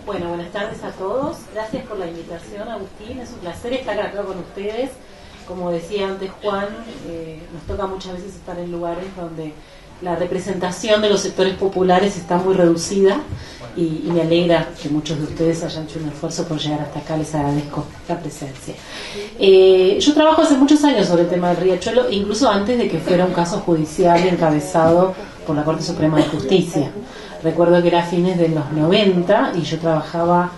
Bueno, buenas tardes a todos. Gracias por la invitación, Agustín. Es un placer estar acá con ustedes. Como decía antes Juan, nos toca muchas veces estar en lugares donde la representación de los sectores populares está muy reducida y me alegra que muchos de ustedes hayan hecho un esfuerzo por llegar hasta acá. Les agradezco la presencia. Yo trabajo hace muchos años sobre el tema del Riachuelo, incluso antes de que fuera un caso judicial encabezado por la Corte Suprema de Justicia. Recuerdo que era a fines de los 90 y yo trabajaba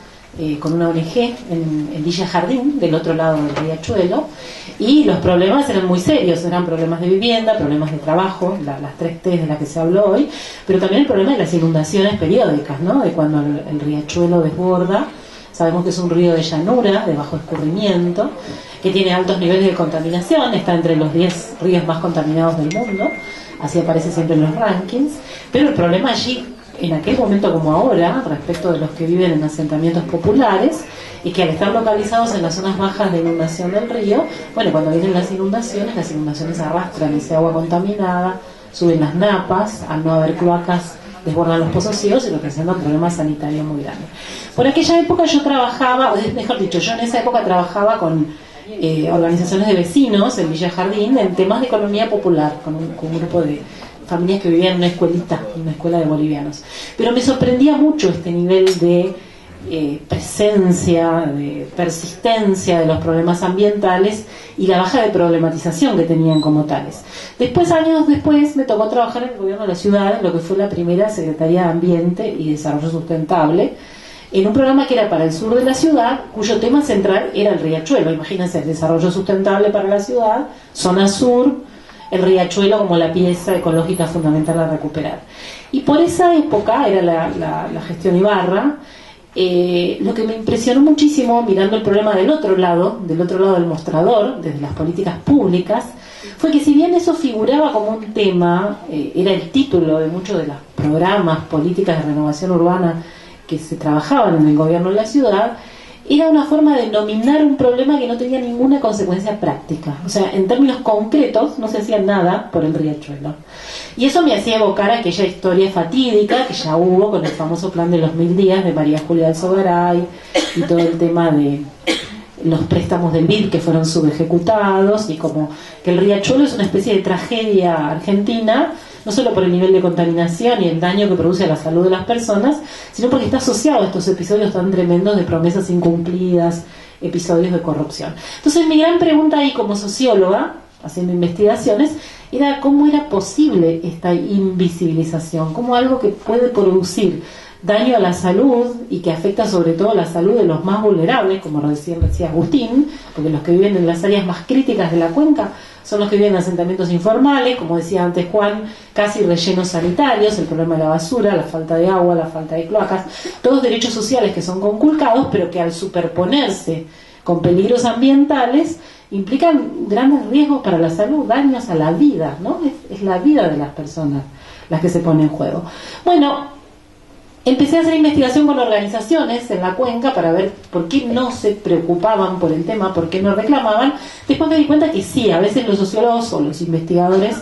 con una ONG en Villa Jardín, del otro lado del Riachuelo, y los problemas eran muy serios, eran problemas de vivienda, problemas de trabajo, las 3 T's de las que se habló hoy, pero también el problema de las inundaciones periódicas, ¿no? De cuando el Riachuelo desborda. Sabemos que es un río de llanura, de bajo escurrimiento, que tiene altos niveles de contaminación, está entre los 10 ríos más contaminados del mundo, así aparece siempre en los rankings, pero el problema allí, en aquel momento como ahora, respecto de los que viven en asentamientos populares, y que al estar localizados en las zonas bajas de inundación del río, bueno, cuando vienen las inundaciones arrastran ese agua contaminada, suben las napas, al no haber cloacas desbordan los pozos ciegos y representan un problema sanitario muy grande. Por aquella época yo trabajaba, mejor dicho, yo en esa época trabajaba con organizaciones de vecinos en Villa Jardín en temas de economía popular, con un grupo de familias que vivían en una escuelita, una escuela de bolivianos. Pero me sorprendía mucho este nivel de presencia, de persistencia de los problemas ambientales y la baja de problematización que tenían como tales. Después, años después, me tocó trabajar en el gobierno de la ciudad, en lo que fue la primera Secretaría de Ambiente y Desarrollo Sustentable, en un programa que era para el sur de la ciudad, cuyo tema central era el Riachuelo. Imagínense, el desarrollo sustentable para la ciudad, zona sur, el Riachuelo como la pieza ecológica fundamental a recuperar. Y por esa época, era la gestión Ibarra, lo que me impresionó muchísimo mirando el problema del otro lado del mostrador, desde las políticas públicas, fue que si bien eso figuraba como un tema, era el título de muchos de los programas, políticas de renovación urbana que se trabajaban en el gobierno de la ciudad, era una forma de nominar un problema que no tenía ninguna consecuencia práctica. O sea, en términos concretos no se hacía nada por el Riachuelo. Y eso me hacía evocar aquella historia fatídica que ya hubo con el famoso plan de los 1000 días de María Julia Alzogaray y todo el tema de los préstamos del BID que fueron subejecutados, y como que el Riachuelo es una especie de tragedia argentina, no solo por el nivel de contaminación y el daño que produce a la salud de las personas, sino porque está asociado a estos episodios tan tremendos de promesas incumplidas, episodios de corrupción. Entonces mi gran pregunta ahí como socióloga, haciendo investigaciones, era cómo era posible esta invisibilización, cómo algo que puede producir daño a la salud y que afecta sobre todo la salud de los más vulnerables, como recién decía Agustín, porque los que viven en las áreas más críticas de la cuenca son los que viven en asentamientos informales, como decía antes Juan, casi rellenos sanitarios, el problema de la basura, la falta de agua, la falta de cloacas, todos derechos sociales que son conculcados, pero que al superponerse con peligros ambientales implican grandes riesgos para la salud, daños a la vida, ¿no? Es la vida de las personas las que se pone en juego. Bueno, empecé a hacer investigación con organizaciones en la cuenca para ver por qué no se preocupaban por el tema, por qué no reclamaban. Después me di cuenta que sí, a veces los sociólogos o los investigadores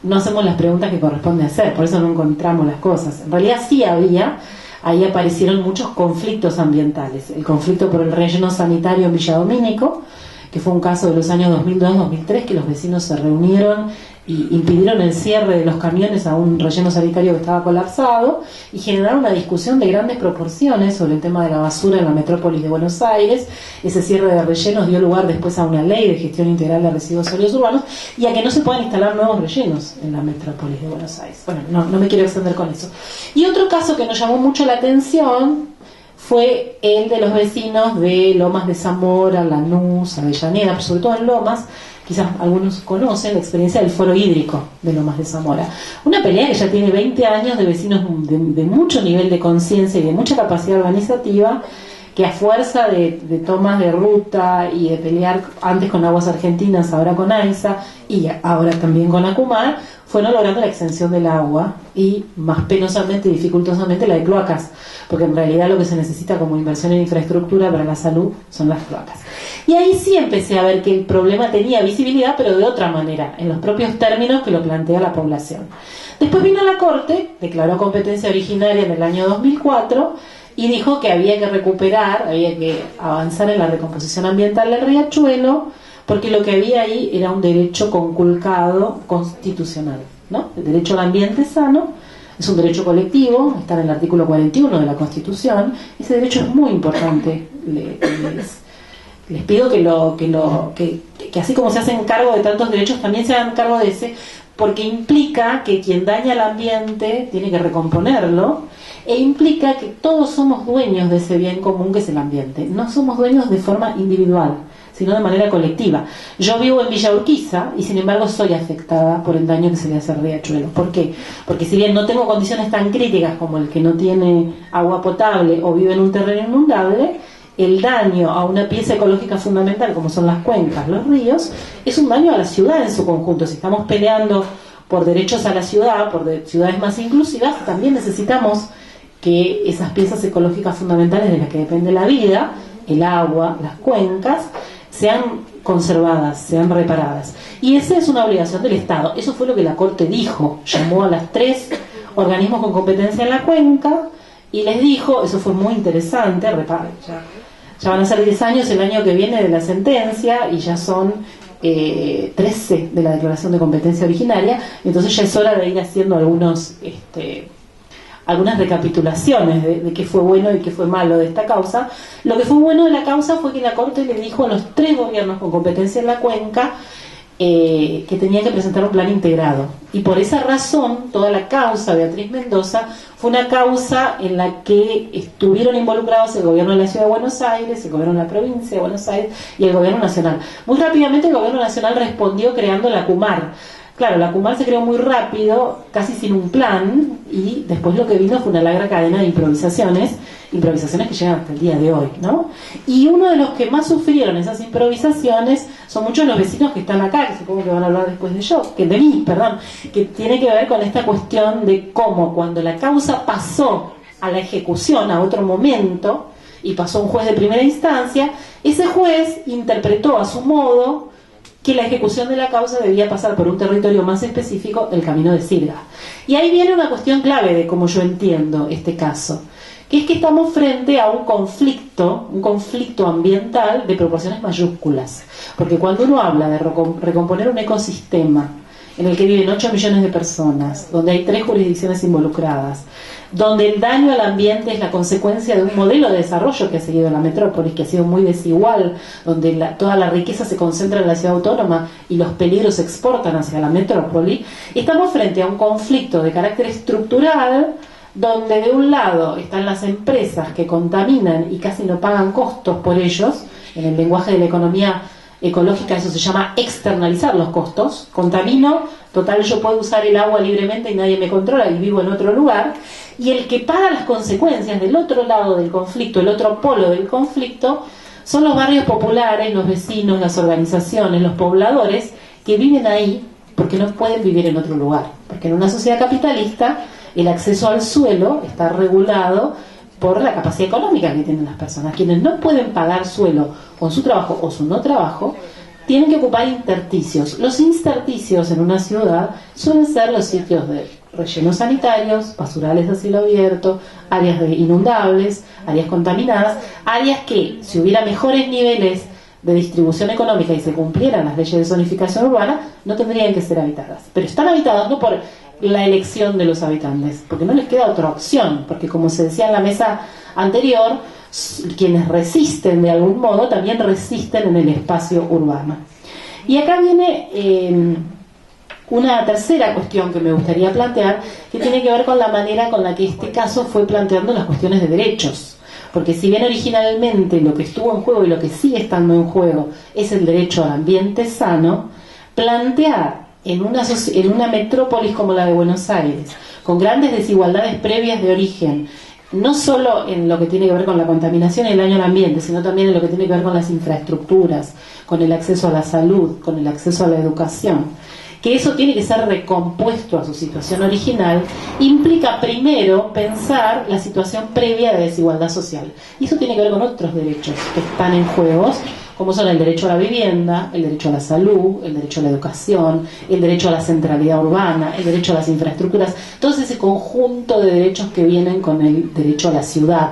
no hacemos las preguntas que corresponde hacer, por eso no encontramos las cosas. En realidad sí había, ahí aparecieron muchos conflictos ambientales. El conflicto por el relleno sanitario en Villa Domínico, que fue un caso de los años 2002-2003, que los vecinos se reunieron y impidieron el cierre de los camiones a un relleno sanitario que estaba colapsado y generaron una discusión de grandes proporciones sobre el tema de la basura en la metrópolis de Buenos Aires. Ese cierre de rellenos dio lugar después a una ley de gestión integral de residuos sólidos urbanos y a que no se puedan instalar nuevos rellenos en la metrópolis de Buenos Aires. Bueno, no me quiero extender con eso. Y otro caso que nos llamó mucho la atención fue el de los vecinos de Lomas de Zamora, Lanús, Avellaneda, pero sobre todo en Lomas. Quizás algunos conocen la experiencia del foro hídrico de Lomas de Zamora. Una pelea que ya tiene 20 años de vecinos de mucho nivel de conciencia y de mucha capacidad organizativa, que a fuerza de tomas de ruta y de pelear antes con Aguas Argentinas, ahora con AISA y ahora también con Acumar, fueron logrando la extensión del agua y más penosamente y dificultosamente la de cloacas, porque en realidad lo que se necesita como inversión en infraestructura para la salud son las cloacas. Y ahí sí empecé a ver que el problema tenía visibilidad, pero de otra manera, en los propios términos que lo plantea la población. Después vino la Corte, declaró competencia originaria en el año 2004 y dijo que había que recuperar, había que avanzar en la recomposición ambiental del riachuelo, porque lo que había ahí era un derecho conculcado constitucional, ¿no? El derecho al ambiente sano es un derecho colectivo, está en el artículo 41 de la Constitución. Ese derecho es muy importante. Les pido que así como se hacen cargo de tantos derechos, también se hagan cargo de ese, porque implica que quien daña el ambiente tiene que recomponerlo, e implica que todos somos dueños de ese bien común que es el ambiente. No somos dueños de forma individual, sino de manera colectiva. Yo vivo en Villa Urquiza y sin embargo soy afectada por el daño que se le hace al riachuelo. ¿Por qué? Porque si bien no tengo condiciones tan críticas como el que no tiene agua potable o vive en un terreno inundable, el daño a una pieza ecológica fundamental como son las cuencas, los ríos, es un daño a la ciudad en su conjunto. Si estamos peleando por derechos a la ciudad, por ciudades más inclusivas, también necesitamos que esas piezas ecológicas fundamentales de las que depende la vida, el agua, las cuencas, sean conservadas, sean reparadas. Y esa es una obligación del Estado. Eso fue lo que la Corte dijo. Llamó a las 3 organismos con competencia en la cuenca y les dijo, eso fue muy interesante, ya van a ser 10 años el año que viene de la sentencia y ya son 13 de la declaración de competencia originaria, entonces ya es hora de ir haciendo algunas recapitulaciones de qué fue bueno y qué fue malo de esta causa. Lo que fue bueno de la causa fue que la Corte le dijo a los 3 gobiernos con competencia en la cuenca que tenían que presentar un plan integrado. Y por esa razón, toda la causa Beatriz Mendoza fue una causa en la que estuvieron involucrados el gobierno de la Ciudad de Buenos Aires, el gobierno de la provincia de Buenos Aires y el gobierno nacional. Muy rápidamente el gobierno nacional respondió creando la CUMAR. Claro, la CUMAR se creó muy rápido, casi sin un plan, y después lo que vino fue una larga cadena de improvisaciones que llegan hasta el día de hoy, ¿no? Y uno de los que más sufrieron esas improvisaciones son muchos de los vecinos que están acá, que supongo que van a hablar después de mí, que tiene que ver con esta cuestión de cómo cuando la causa pasó a la ejecución a otro momento, y pasó un juez de primera instancia, ese juez interpretó a su modo que la ejecución de la causa debía pasar por un territorio más específico, el Camino de Sirga. Y ahí viene una cuestión clave de cómo yo entiendo este caso, que es que estamos frente a un conflicto ambiental de proporciones mayúsculas. Porque cuando uno habla de recomponer un ecosistema en el que viven 8 millones de personas, donde hay 3 jurisdicciones involucradas, donde el daño al ambiente es la consecuencia de un modelo de desarrollo que ha seguido la metrópolis, que ha sido muy desigual, donde toda la riqueza se concentra en la ciudad autónoma y los peligros se exportan hacia la metrópoli, estamos frente a un conflicto de carácter estructural, donde de un lado están las empresas que contaminan y casi no pagan costos por ellos. En el lenguaje de la economía ecológica eso se llama externalizar los costos. Contamino, total yo puedo usar el agua libremente y nadie me controla y vivo en otro lugar. Y el que paga las consecuencias del otro lado del conflicto, el otro polo del conflicto, son los barrios populares, los vecinos, las organizaciones, los pobladores que viven ahí porque no pueden vivir en otro lugar. Porque en una sociedad capitalista el acceso al suelo está regulado por la capacidad económica que tienen las personas. Quienes no pueden pagar suelo con su trabajo o su no trabajo, tienen que ocupar intersticios. Los intersticios en una ciudad suelen ser los sitios de rellenos sanitarios, basurales a cielo abierto, áreas de inundables, áreas contaminadas, áreas que, si hubiera mejores niveles de distribución económica y se cumplieran las leyes de zonificación urbana, no tendrían que ser habitadas. Pero están habitadas no por la elección de los habitantes, porque no les queda otra opción, porque como se decía en la mesa anterior, quienes resisten de algún modo también resisten en el espacio urbano. Y acá viene una tercera cuestión que me gustaría plantear, que tiene que ver con la manera con la que este caso fue planteando las cuestiones de derechos. Porque si bien originalmente lo que estuvo en juego y lo que sigue estando en juego es el derecho al ambiente sano, plantear en una metrópolis como la de Buenos Aires, con grandes desigualdades previas de origen, no solo en lo que tiene que ver con la contaminación y el daño al ambiente, sino también en lo que tiene que ver con las infraestructuras, con el acceso a la salud, con el acceso a la educación, que eso tiene que ser recompuesto a su situación original, implica primero pensar la situación previa de desigualdad social. Y eso tiene que ver con otros derechos que están en juego, como son el derecho a la vivienda, el derecho a la salud, el derecho a la educación, el derecho a la centralidad urbana, el derecho a las infraestructuras, todo ese conjunto de derechos que vienen con el derecho a la ciudad.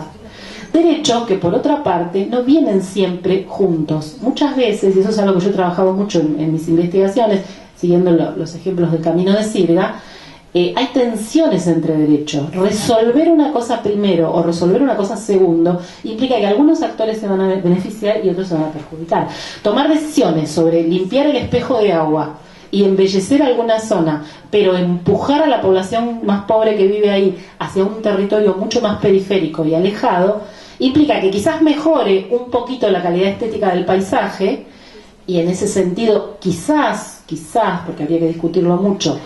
Derechos que, por otra parte, no vienen siempre juntos. Muchas veces, y eso es algo que yo he trabajado mucho en mis investigaciones, siguiendo los ejemplos del Camino de Sirga, hay tensiones entre derechos. Resolver una cosa primero o resolver una cosa segundo implica que algunos actores se van a beneficiar y otros se van a perjudicar. Tomar decisiones sobre limpiar el espejo de agua y embellecer alguna zona, pero empujar a la población más pobre que vive ahí hacia un territorio mucho más periférico y alejado, implica que quizás mejore un poquito la calidad estética del paisaje, y en ese sentido quizás, porque habría que discutirlo mucho,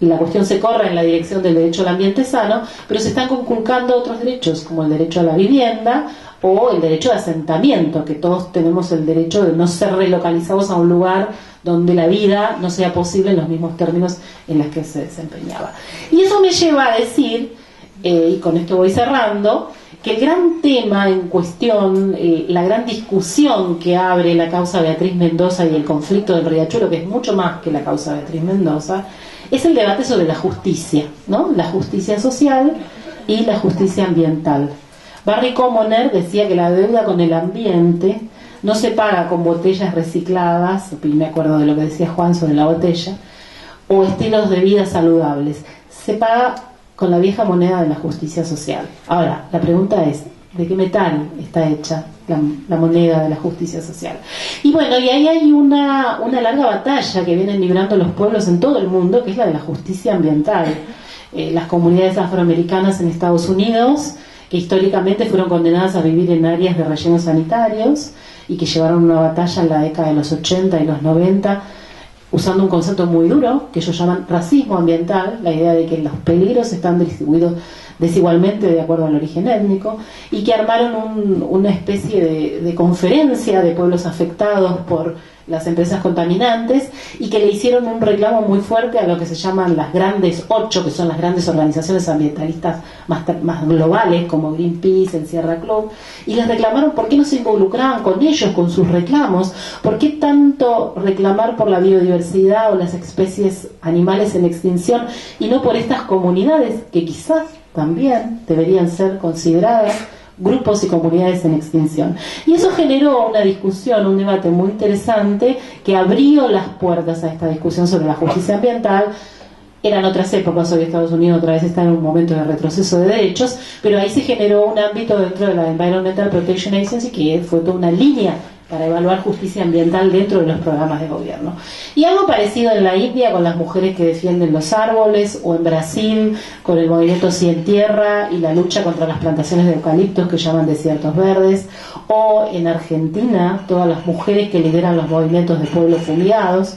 la cuestión se corre en la dirección del derecho al ambiente sano, pero se están conculcando otros derechos, como el derecho a la vivienda o el derecho de asentamiento, que todos tenemos el derecho de no ser relocalizados a un lugar donde la vida no sea posible en los mismos términos en los que se desempeñaba. Y eso me lleva a decir, y con esto voy cerrando, que el gran tema en cuestión, la gran discusión que abre la causa Beatriz Mendoza y el conflicto del Riachuelo, que es mucho más que la causa Beatriz Mendoza, es el debate sobre la justicia, ¿no? La justicia social y la justicia ambiental. Barry Commoner decía que la deuda con el ambiente no se paga con botellas recicladas, me acuerdo de lo que decía Juan sobre la botella, o estilos de vida saludables. Se paga con la vieja moneda de la justicia social. Ahora, la pregunta es, ¿de qué metal está hecha la moneda de la justicia social? Y bueno, y ahí hay una larga batalla que vienen librando los pueblos en todo el mundo, que es la de la justicia ambiental. Las comunidades afroamericanas en Estados Unidos, que históricamente fueron condenadas a vivir en áreas de rellenos sanitarios y que llevaron una batalla en la década de los 80 y los 90, usando un concepto muy duro que ellos llaman racismo ambiental, la idea de que los peligros están distribuidos desigualmente de acuerdo al origen étnico, y que armaron una especie de conferencia de pueblos afectados por las empresas contaminantes, y que le hicieron un reclamo muy fuerte a lo que se llaman las grandes 8, que son las grandes organizaciones ambientalistas más globales, como Greenpeace, el Sierra Club, y les reclamaron por qué no se involucraban con ellos, con sus reclamos, por qué tanto reclamar por la biodiversidad o las especies animales en extinción, y no por estas comunidades que quizás también deberían ser consideradas grupos y comunidades en extinción. Y eso generó una discusión, un debate muy interesante que abrió las puertas a esta discusión sobre la justicia ambiental. Eran otras épocas, hoy Estados Unidos otra vez está en un momento de retroceso de derechos, pero ahí se generó un ámbito dentro de la Environmental Protection Agency que fue toda una línea para evaluar justicia ambiental dentro de los programas de gobierno. Y algo parecido en la India con las mujeres que defienden los árboles, o en Brasil con el movimiento Cien Tierra y la lucha contra las plantaciones de eucaliptos que llaman desiertos verdes, o en Argentina todas las mujeres que lideran los movimientos de pueblos fumigados.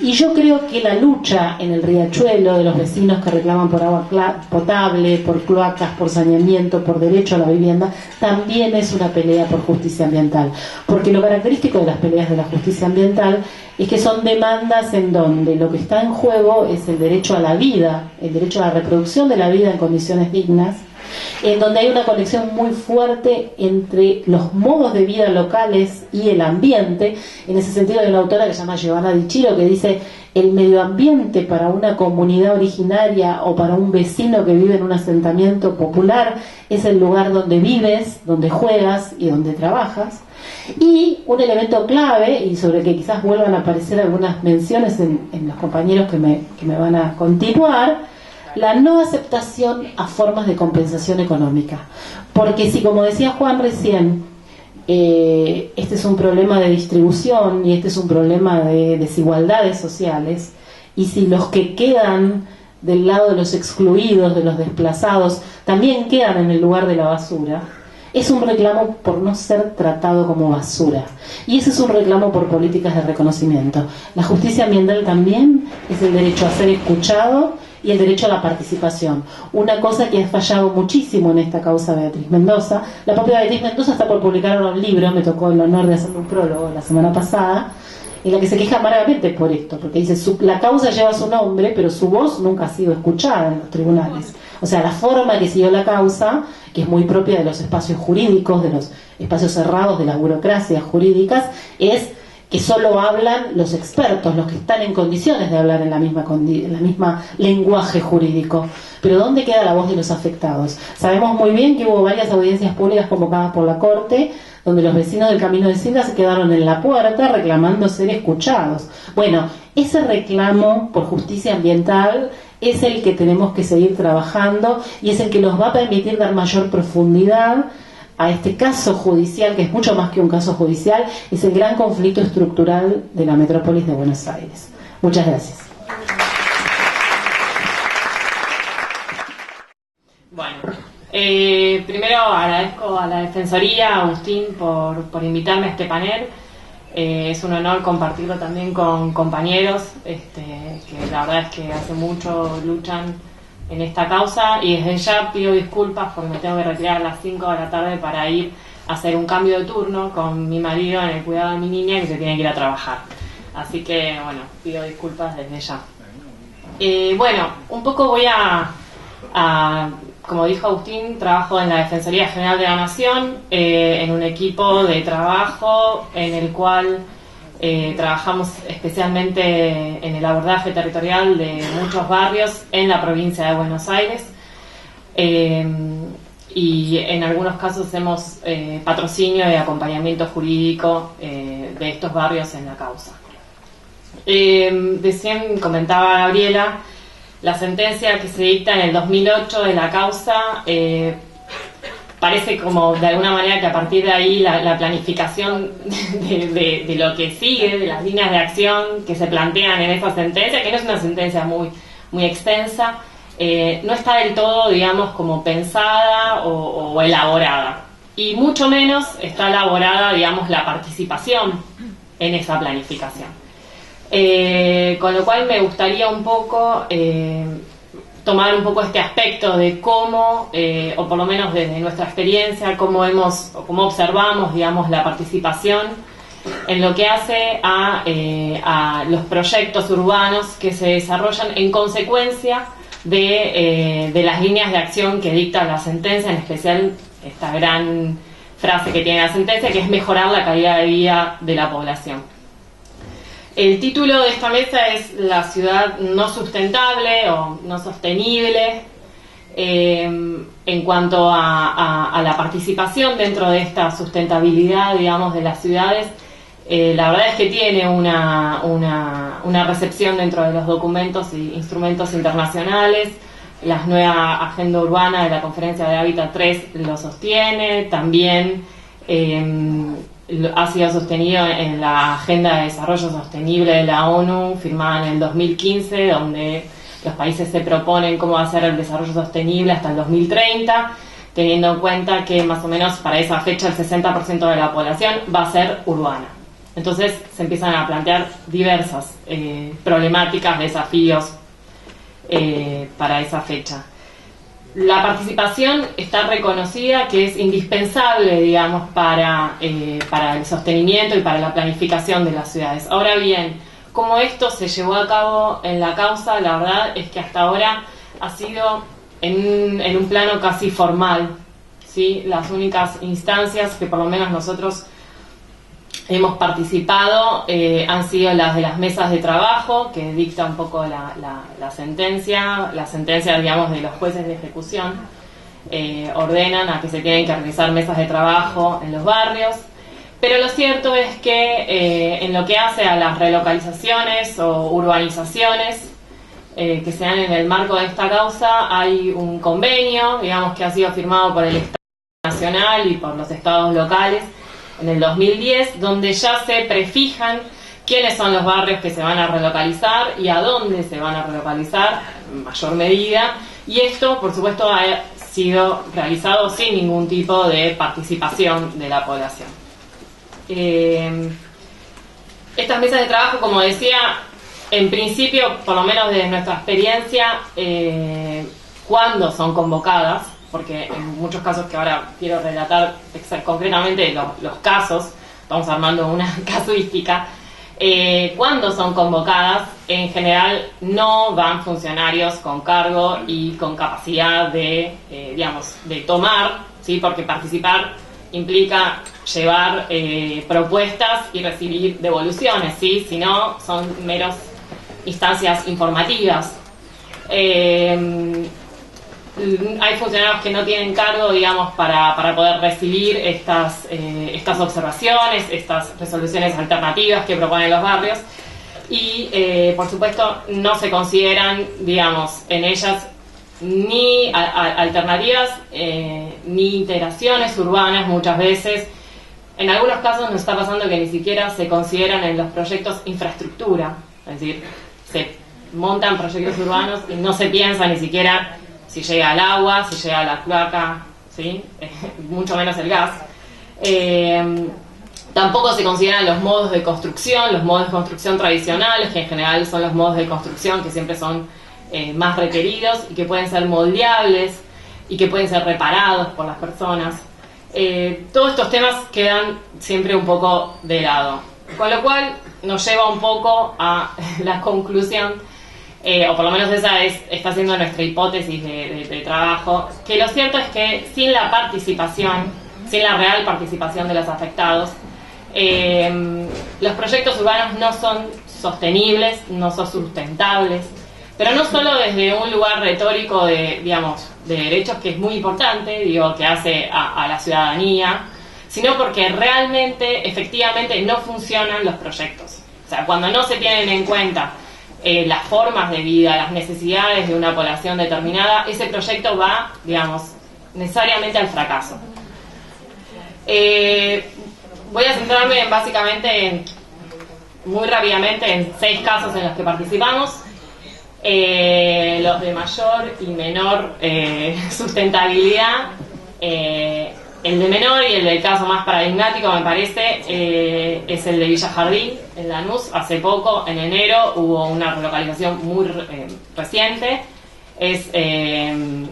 Y yo creo que la lucha en el Riachuelo de los vecinos que reclaman por agua potable, por cloacas, por saneamiento, por derecho a la vivienda, también es una pelea por justicia ambiental. Porque lo característico de las peleas de la justicia ambiental es que son demandas en donde lo que está en juego es el derecho a la vida, el derecho a la reproducción de la vida en condiciones dignas, en donde hay una conexión muy fuerte entre los modos de vida locales y el ambiente. En ese sentido hay una autora que se llama Giovanna Di Ciro que dice: el medio ambiente para una comunidad originaria o para un vecino que vive en un asentamiento popular es el lugar donde vives, donde juegas y donde trabajas. Y un elemento clave, y sobre el que quizás vuelvan a aparecer algunas menciones en los compañeros que me van a continuar, la no aceptación a formas de compensación económica. Porque si, como decía Juan recién, este es un problema de distribución y este es un problema de desigualdades sociales, y si los que quedan del lado de los excluidos, de los desplazados, también quedan en el lugar de la basura, es un reclamo por no ser tratado como basura. Y ese es un reclamo por políticas de reconocimiento. La justicia ambiental también es el derecho a ser escuchado y el derecho a la participación. Una cosa que ha fallado muchísimo en esta causa Beatriz Mendoza. La propia Beatriz Mendoza está por publicar un libro, me tocó el honor de hacer un prólogo la semana pasada, en la que se queja amargamente por esto, porque dice, la causa lleva su nombre, pero su voz nunca ha sido escuchada en los tribunales. O sea, la forma que siguió la causa, que es muy propia de los espacios jurídicos, de los espacios cerrados, de las burocracias jurídicas, es que solo hablan los expertos, los que están en condiciones de hablar en la misma lenguaje jurídico. Pero ¿dónde queda la voz de los afectados? Sabemos muy bien que hubo varias audiencias públicas convocadas por la Corte, donde los vecinos del Camino de Silva se quedaron en la puerta reclamando ser escuchados. Bueno, ese reclamo por justicia ambiental es el que tenemos que seguir trabajando y es el que nos va a permitir dar mayor profundidad a este caso judicial, que es mucho más que un caso judicial, es el gran conflicto estructural de la metrópolis de Buenos Aires. Muchas gracias. Bueno, primero agradezco a la Defensoría, a Agustín, por invitarme a este panel. Es un honor compartirlo también con compañeros que la verdad es que hace mucho luchan en esta causa, y desde ya pido disculpas porque me tengo que retirar a las 5 de la tarde para ir a hacer un cambio de turno con mi marido en el cuidado de mi niña, que se tiene que ir a trabajar. Así que, bueno, pido disculpas desde ya. Bueno, un poco voy a como dijo Agustín, trabajo en la Defensoría General de la Nación, en un equipo de trabajo en el cual trabajamos especialmente en el abordaje territorial de muchos barrios en la provincia de Buenos Aires, y en algunos casos hacemos patrocinio y acompañamiento jurídico de estos barrios en la causa. Recién comentaba Gabriela, la sentencia que se dicta en el 2008 de la causa, parece como de alguna manera que a partir de ahí la planificación de lo que sigue, de las líneas de acción que se plantean en esa sentencia, que no es una sentencia muy extensa, no está del todo, digamos, como pensada o elaborada. Y mucho menos está elaborada, digamos, la participación en esa planificación. Con lo cual me gustaría un poco tomar un poco este aspecto de cómo, o por lo menos desde nuestra experiencia, cómo observamos, digamos, la participación en lo que hace a los proyectos urbanos que se desarrollan en consecuencia de las líneas de acción que dicta la sentencia, en especial esta gran frase que tiene la sentencia, que es mejorar la calidad de vida de la población. El título de esta mesa es La ciudad no sustentable o no sostenible. En cuanto a la participación dentro de esta sustentabilidad, digamos, de las ciudades, la verdad es que tiene una recepción dentro de los documentos e instrumentos internacionales. La nueva agenda urbana de la Conferencia de Hábitat 3 lo sostiene. También ha sido sostenido en la Agenda de Desarrollo Sostenible de la ONU, firmada en el 2015, donde los países se proponen cómo va a ser el desarrollo sostenible hasta el 2030, teniendo en cuenta que más o menos para esa fecha el 60% de la población va a ser urbana. Entonces se empiezan a plantear diversas problemáticas, desafíos para esa fecha. La participación está reconocida que es indispensable, digamos, para el sostenimiento y para la planificación de las ciudades. Ahora bien, como esto se llevó a cabo en la causa, la verdad es que hasta ahora ha sido en un plano casi formal, ¿sí? Las únicas instancias que por lo menos nosotros hemos participado han sido las de las mesas de trabajo, que dicta un poco la sentencia, digamos, de los jueces de ejecución. Ordenan a que se tienen que realizar mesas de trabajo en los barrios, pero lo cierto es que en lo que hace a las relocalizaciones o urbanizaciones que se dan en el marco de esta causa, hay un convenio, digamos, que ha sido firmado por el Estado Nacional y por los estados locales en el 2010, donde ya se prefijan quiénes son los barrios que se van a relocalizar y a dónde se van a relocalizar en mayor medida, y esto por supuesto ha sido realizado sin ningún tipo de participación de la población. Estas mesas de trabajo, como decía, en principio, por lo menos desde nuestra experiencia, cuando son convocadas, porque en muchos casos que ahora quiero relatar concretamente los casos, estamos armando una casuística, cuando son convocadas, en general no van funcionarios con cargo y con capacidad de tomar, ¿sí? Porque participar implica llevar propuestas y recibir devoluciones, ¿sí? Si no, son meros instancias informativas. Hay funcionarios que no tienen cargo, digamos, para poder recibir estas observaciones, estas resoluciones alternativas que proponen los barrios, y por supuesto no se consideran, digamos, en ellas ni alternativas ni integraciones urbanas. Muchas veces, en algunos casos nos está pasando que ni siquiera se consideran en los proyectos infraestructura, es decir, se montan proyectos urbanos y no se piensa ni siquiera si llega el agua, si llega la cloaca, ¿sí? Mucho menos el gas. Tampoco se consideran los modos de construcción tradicionales, que en general son los modos de construcción que siempre son más requeridos y que pueden ser moldeables y que pueden ser reparados por las personas. Todos estos temas quedan siempre un poco de lado, con lo cual nos lleva un poco a la conclusión, o por lo menos esa está siendo nuestra hipótesis de trabajo, que lo cierto es que sin la real participación de los afectados, los proyectos urbanos no son sostenibles, no son sustentables, pero no solo desde un lugar retórico de derechos, que es muy importante, que hace a la ciudadanía, sino porque realmente, efectivamente, no funcionan los proyectos. O sea, cuando no se tienen en cuenta las formas de vida, las necesidades de una población determinada, ese proyecto va, necesariamente al fracaso. Voy a centrarme básicamente, muy rápidamente, en 6 casos en los que participamos. Los de mayor y menor sustentabilidad. El de menor y el del caso más paradigmático, me parece, es el de Villa Jardín, en Lanús. Hace poco, en enero, hubo una relocalización muy reciente. En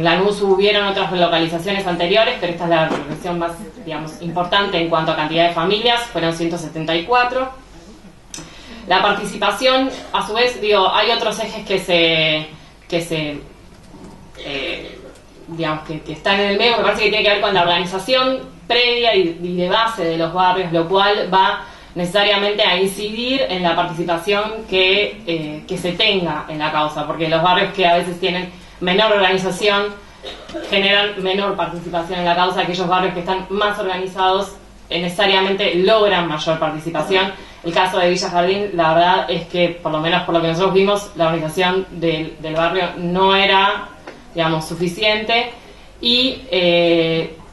Lanús hubieron otras relocalizaciones anteriores, pero esta es la relocalización más, importante en cuanto a cantidad de familias. Fueron 174. La participación, a su vez, hay otros ejes que están en el medio, me parece que tiene que ver con la organización previa y de base de los barrios, lo cual va necesariamente a incidir en la participación que se tenga en la causa, porque los barrios que a veces tienen menor organización generan menor participación en la causa. Aquellos barrios que están más organizados necesariamente logran mayor participación. El caso de Villa Jardín, la verdad es que, por lo menos por lo que nosotros vimos, la organización del barrio no era, suficiente, y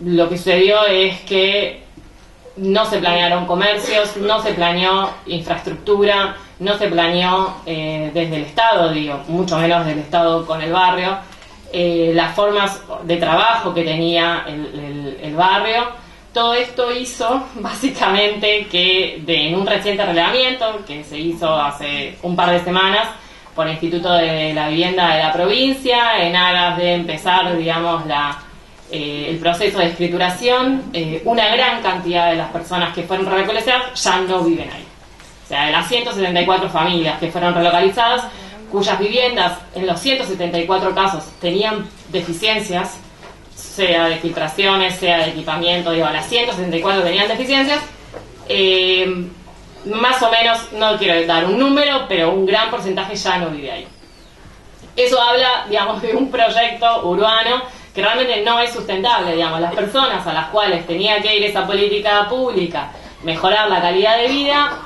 lo que sucedió es que no se planearon comercios, no se planeó infraestructura, no se planeó desde el Estado, mucho menos del Estado con el barrio, las formas de trabajo que tenía el barrio. Todo esto hizo básicamente que en un reciente relevamiento que se hizo hace un par de semanas por el Instituto de la Vivienda de la provincia, en aras de empezar, el proceso de escrituración, una gran cantidad de las personas que fueron relocalizadas ya no viven ahí. O sea, de las 174 familias que fueron relocalizadas, cuyas viviendas en los 174 casos tenían deficiencias, sea de filtraciones, sea de equipamiento, las 174 tenían deficiencias, más o menos, no quiero dar un número, pero un gran porcentaje ya no vive ahí. Eso habla, de un proyecto urbano que realmente no es sustentable. Las personas a las cuales tenía que ir esa política pública, mejorar la calidad de vida,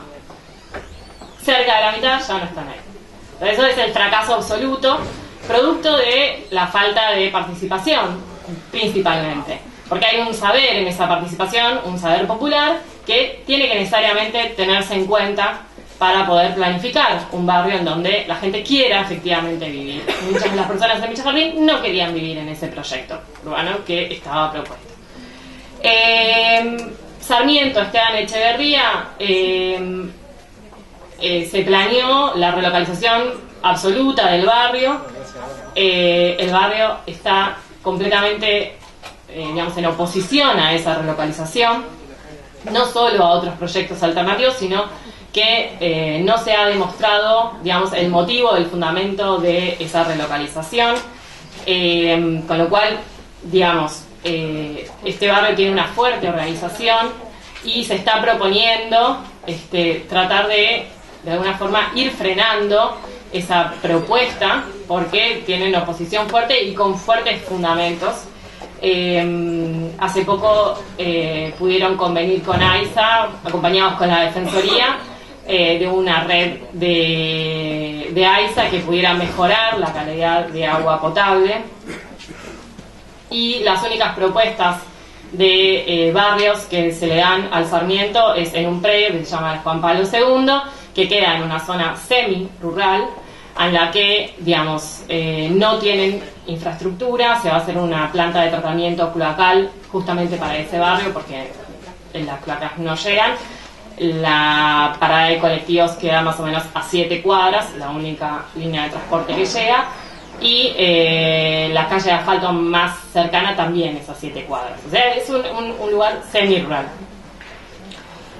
cerca de la mitad ya no están ahí. Entonces, eso es el fracaso absoluto, producto de la falta de participación, principalmente. Porque hay un saber en esa participación, un saber popular, que tiene que necesariamente tenerse en cuenta para poder planificar un barrio en donde la gente quiera efectivamente vivir. Muchas de las personas de Villa Jardín no querían vivir en ese proyecto urbano que estaba propuesto. Sarmiento, Esteban Echeverría, se planeó la relocalización absoluta del barrio. El barrio está completamente, en oposición a esa relocalización, no solo a otros proyectos alternativos, sino que no se ha demostrado, el motivo, el fundamento de esa relocalización, con lo cual, este barrio tiene una fuerte organización y se está proponiendo tratar de alguna forma ir frenando esa propuesta, porque tienen oposición fuerte y con fuertes fundamentos. Hace poco pudieron convenir con AISA, acompañados con la Defensoría, de una red de AISA que pudiera mejorar la calidad de agua potable. Y las únicas propuestas de barrios que se le dan al Sarmiento es en un predio que se llama Juan Pablo II, que queda en una zona semi-rural, en la que, digamos, no tienen infraestructura. Se va a hacer una planta de tratamiento cloacal justamente para ese barrio, porque las cloacas no llegan. La parada de colectivos queda más o menos a 7 cuadras, la única línea de transporte que llega, y la calle de asfalto más cercana también es a 7 cuadras. O sea, es un lugar semi-rural.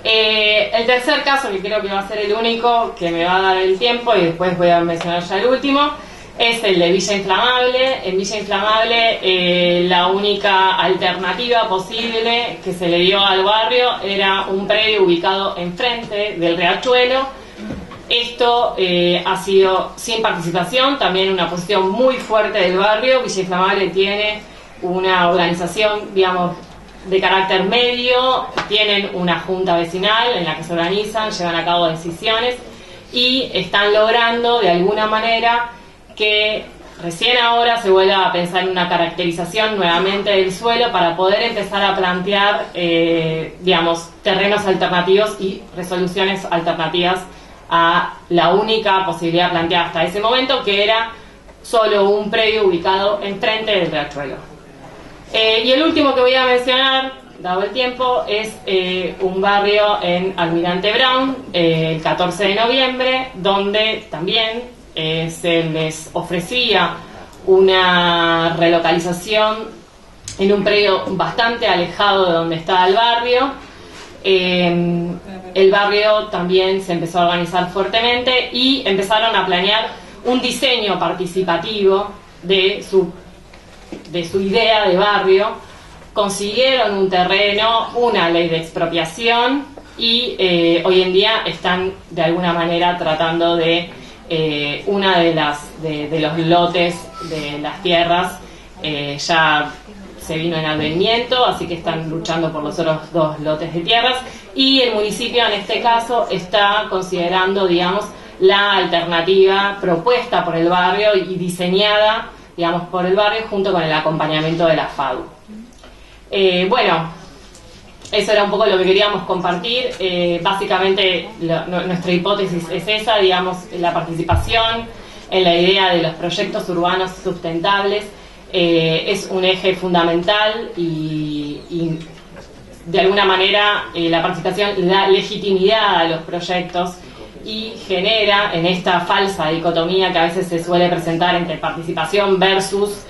El tercer caso, que creo que va a ser el único que me va a dar el tiempo, y después voy a mencionar ya el último, es el de Villa Inflamable. En Villa Inflamable la única alternativa posible que se le dio al barrio era un predio ubicado enfrente del riachuelo. Esto ha sido sin participación, también una posición muy fuerte del barrio. Villa Inflamable tiene una organización, digamos, de carácter medio, tienen una junta vecinal en la que se organizan, llevan a cabo decisiones y están logrando de alguna manera que recién ahora se vuelva a pensar en una caracterización nuevamente del suelo para poder empezar a plantear, digamos, terrenos alternativos y resoluciones alternativas a la única posibilidad planteada hasta ese momento, que era solo un predio ubicado enfrente del riachuelo. Y el último que voy a mencionar, dado el tiempo, es un barrio en Almirante Brown, el 14 de noviembre, donde también se les ofrecía una relocalización en un predio bastante alejado de donde estaba el barrio. El barrio también se empezó a organizar fuertemente y empezaron a planear un diseño participativo de su idea de barrio. Consiguieron un terreno, una ley de expropiación y hoy en día están de alguna manera tratando de una de los lotes de las tierras ya se vino en advenimiento, así que están luchando por los otros 2 lotes de tierras, y el municipio en este caso está considerando, digamos, la alternativa propuesta por el barrio y diseñada, digamos, por el barrio junto con el acompañamiento de la FADU. Bueno, eso era un poco lo que queríamos compartir. Básicamente nuestra hipótesis es esa, digamos, la participación en la idea de los proyectos urbanos sustentables es un eje fundamental y de alguna manera la participación da legitimidad a los proyectos y genera en esta falsa dicotomía que a veces se suele presentar entre participación versus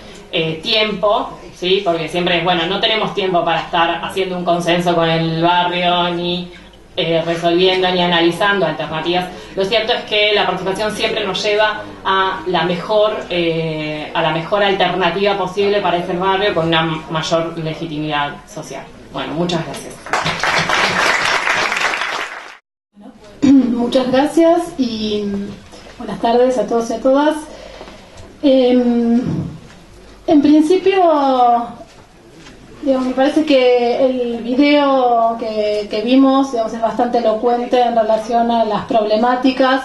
tiempo, ¿sí? Porque siempre es, bueno, no tenemos tiempo para estar haciendo un consenso con el barrio, ni resolviendo ni analizando alternativas. Lo cierto es que la participación siempre nos lleva a la mejor alternativa posible para ese barrio con una mayor legitimidad social. Bueno, muchas gracias. Muchas gracias y buenas tardes a todos y a todas. En principio, digamos, me parece que el video que vimos, digamos, es bastante elocuente en relación a las problemáticas,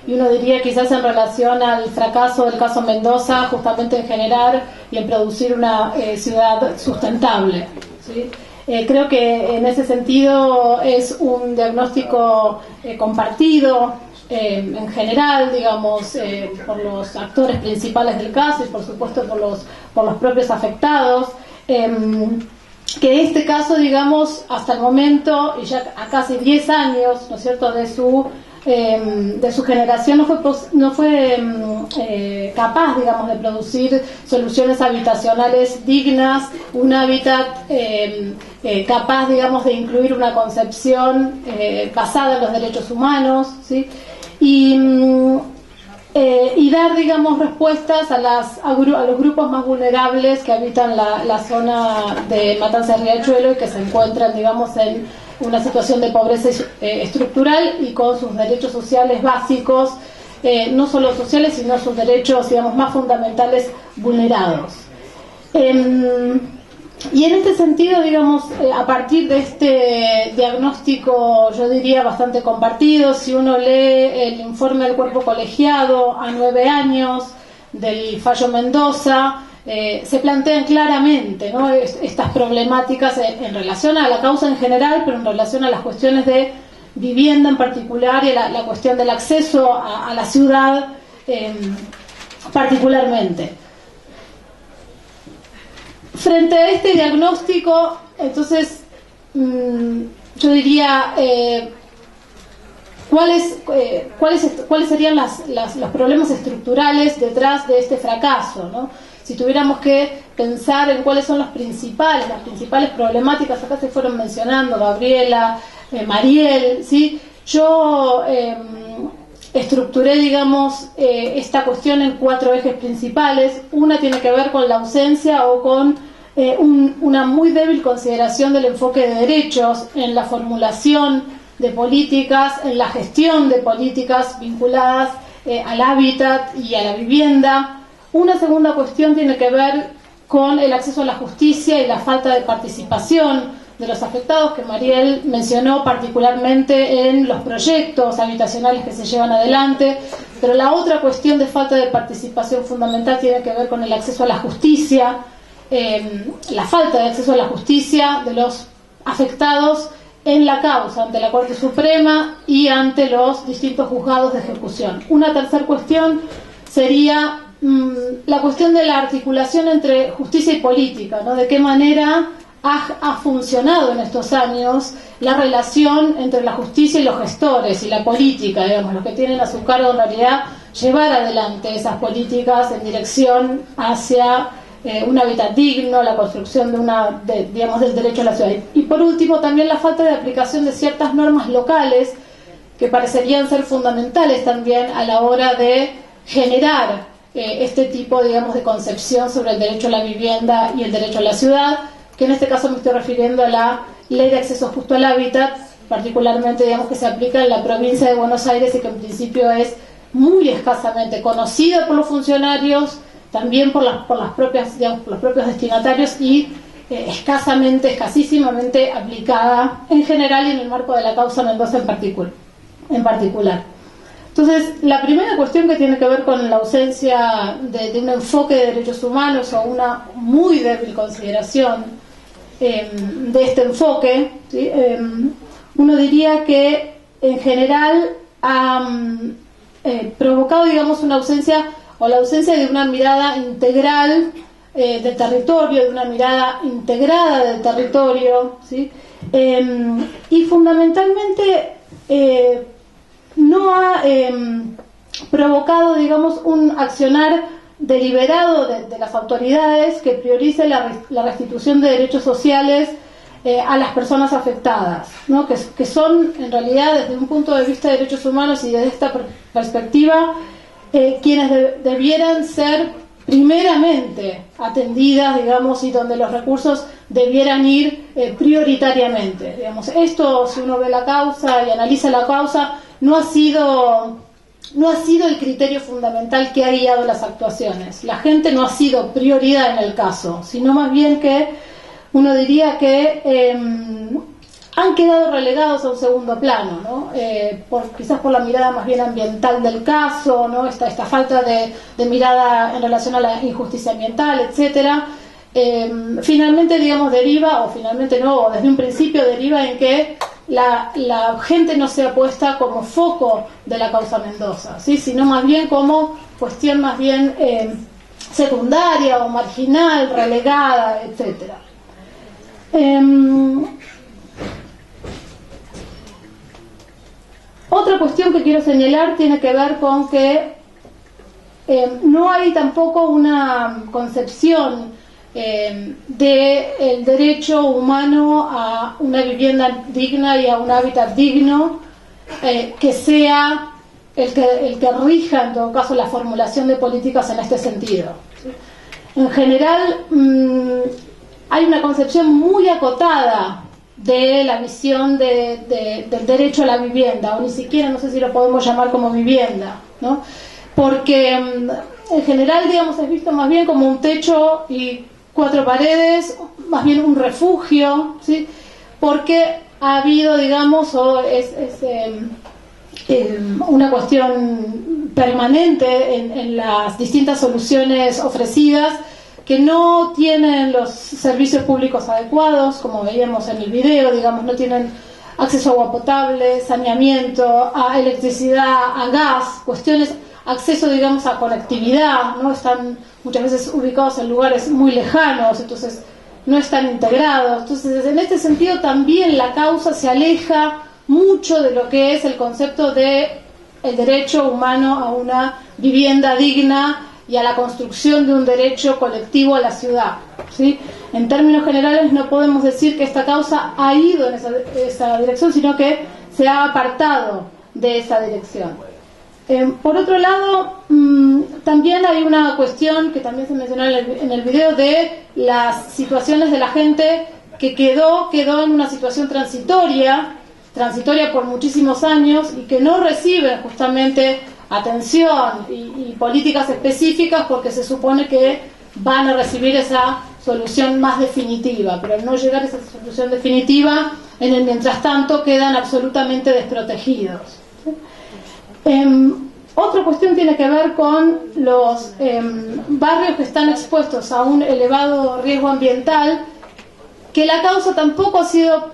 y uno diría quizás en relación al fracaso del caso Mendoza, justamente en generar y en producir una ciudad sustentable, ¿sí? Creo que en ese sentido es un diagnóstico compartido en general, digamos, por los actores principales del caso y por supuesto por los propios afectados, que este caso, digamos, hasta el momento, y ya a casi 10 años, ¿no es cierto?, de su generación, no fue capaz, digamos, de producir soluciones habitacionales dignas, un hábitat capaz, digamos, de incluir una concepción basada en los derechos humanos, ¿sí? Y y dar, digamos, respuestas a los grupos más vulnerables que habitan la zona de Matanza Riachuelo y que se encuentran, digamos, en una situación de pobreza estructural y con sus derechos sociales básicos, no solo sociales, sino sus derechos, digamos, más fundamentales vulnerados. Y en este sentido, digamos, a partir de este diagnóstico, yo diría bastante compartido, si uno lee el informe del cuerpo colegiado a 9 años del fallo Mendoza, se plantean claramente, ¿no?, estas problemáticas en relación a la causa en general, pero en relación a las cuestiones de vivienda en particular y la cuestión del acceso a la ciudad particularmente. Frente a este diagnóstico, entonces, yo diría, ¿cuáles serían los problemas estructurales detrás de este fracaso, ¿no? Si tuviéramos que pensar en cuáles son las principales problemáticas, acá se fueron mencionando Gabriela, Mariel, ¿sí? Yo estructuré, digamos, esta cuestión en 4 ejes principales. Una tiene que ver con la ausencia o con una muy débil consideración del enfoque de derechos en la formulación de políticas, en la gestión de políticas vinculadas al hábitat y a la vivienda. Una segunda cuestión tiene que ver con el acceso a la justicia y la falta de participación de los afectados, que Mariel mencionó particularmente en los proyectos habitacionales que se llevan adelante, pero la otra cuestión de falta de participación fundamental tiene que ver con el acceso a la justicia, la falta de acceso a la justicia de los afectados en la causa ante la Corte Suprema y ante los distintos juzgados de ejecución. Una tercera cuestión sería la cuestión de la articulación entre justicia y política, ¿no? De qué manera ha funcionado en estos años la relación entre la justicia y los gestores y la política, digamos, los que tienen a su cargo en realidad llevar adelante esas políticas en dirección hacia un hábitat digno, la construcción digamos, del derecho a la ciudad. Y por último, también la falta de aplicación de ciertas normas locales que parecerían ser fundamentales también a la hora de generar este tipo, digamos, de concepción sobre el derecho a la vivienda y el derecho a la ciudad, que en este caso me estoy refiriendo a la Ley de Acceso Justo al Hábitat, particularmente, digamos, que se aplica en la provincia de Buenos Aires y que en principio es muy escasamente conocida por los funcionarios, también por las propias, digamos, por los propios destinatarios y escasísimamente aplicada en general y en el marco de la causa Mendoza en particular. Entonces, la primera cuestión que tiene que ver con la ausencia de un enfoque de derechos humanos o una muy débil consideración de este enfoque, ¿sí? Uno diría que en general ha provocado, digamos, una ausencia o la ausencia de una mirada integral del territorio, de una mirada integrada del territorio, ¿sí? Y fundamentalmente no ha provocado, digamos, un accionar deliberado de las autoridades que priorice la restitución de derechos sociales a las personas afectadas, ¿no? Que son, en realidad, desde un punto de vista de derechos humanos y desde esta perspectiva, quienes debieran ser primeramente atendidas, digamos, y donde los recursos debieran ir prioritariamente. Digamos, esto, si uno ve la causa y analiza la causa, no ha sido el criterio fundamental que ha guiado las actuaciones. La gente no ha sido prioridad en el caso, sino más bien que uno diría que han quedado relegados a un segundo plano, ¿no? Quizás por la mirada más bien ambiental del caso, ¿no? Esta falta de mirada en relación a la injusticia ambiental, etcétera. Finalmente, digamos, deriva, o finalmente no, o desde un principio deriva en que la gente no sea puesta como foco de la causa Mendoza, ¿sí? Sino más bien como cuestión más bien secundaria o marginal, relegada, etcétera. Otra cuestión que quiero señalar tiene que ver con que no hay tampoco una concepción del derecho humano a una vivienda digna y a un hábitat digno que sea el que rija en todo caso la formulación de políticas en este sentido. En general hay una concepción muy acotada de la visión del derecho a la vivienda, o ni siquiera, no sé si lo podemos llamar como vivienda, ¿no? Porque en general, digamos, es visto más bien como un techo y 4 paredes, más bien un refugio, ¿sí? Porque ha habido, digamos, una cuestión permanente en las distintas soluciones ofrecidas, que no tienen los servicios públicos adecuados, como veíamos en el video, digamos, no tienen acceso a agua potable, saneamiento, a electricidad, a gas, acceso, digamos, a conectividad, ¿no? Están muchas veces ubicados en lugares muy lejanos, entonces no están integrados. Entonces, en este sentido, también la causa se aleja mucho de lo que es el concepto de el derecho humano a una vivienda digna y a la construcción de un derecho colectivo a la ciudad, ¿sí? En términos generales, no podemos decir que esta causa ha ido en esa dirección, sino que se ha apartado de esa dirección. Por otro lado, también hay una cuestión que también se mencionó en el video de las situaciones de la gente que quedó en una situación transitoria por muchísimos años y que no recibe justamente atención y políticas específicas porque se supone que van a recibir esa solución más definitiva, pero al no llegar a esa solución definitiva, en el mientras tanto quedan absolutamente desprotegidos. Otra cuestión tiene que ver con los barrios que están expuestos a un elevado riesgo ambiental, que la causa tampoco ha sido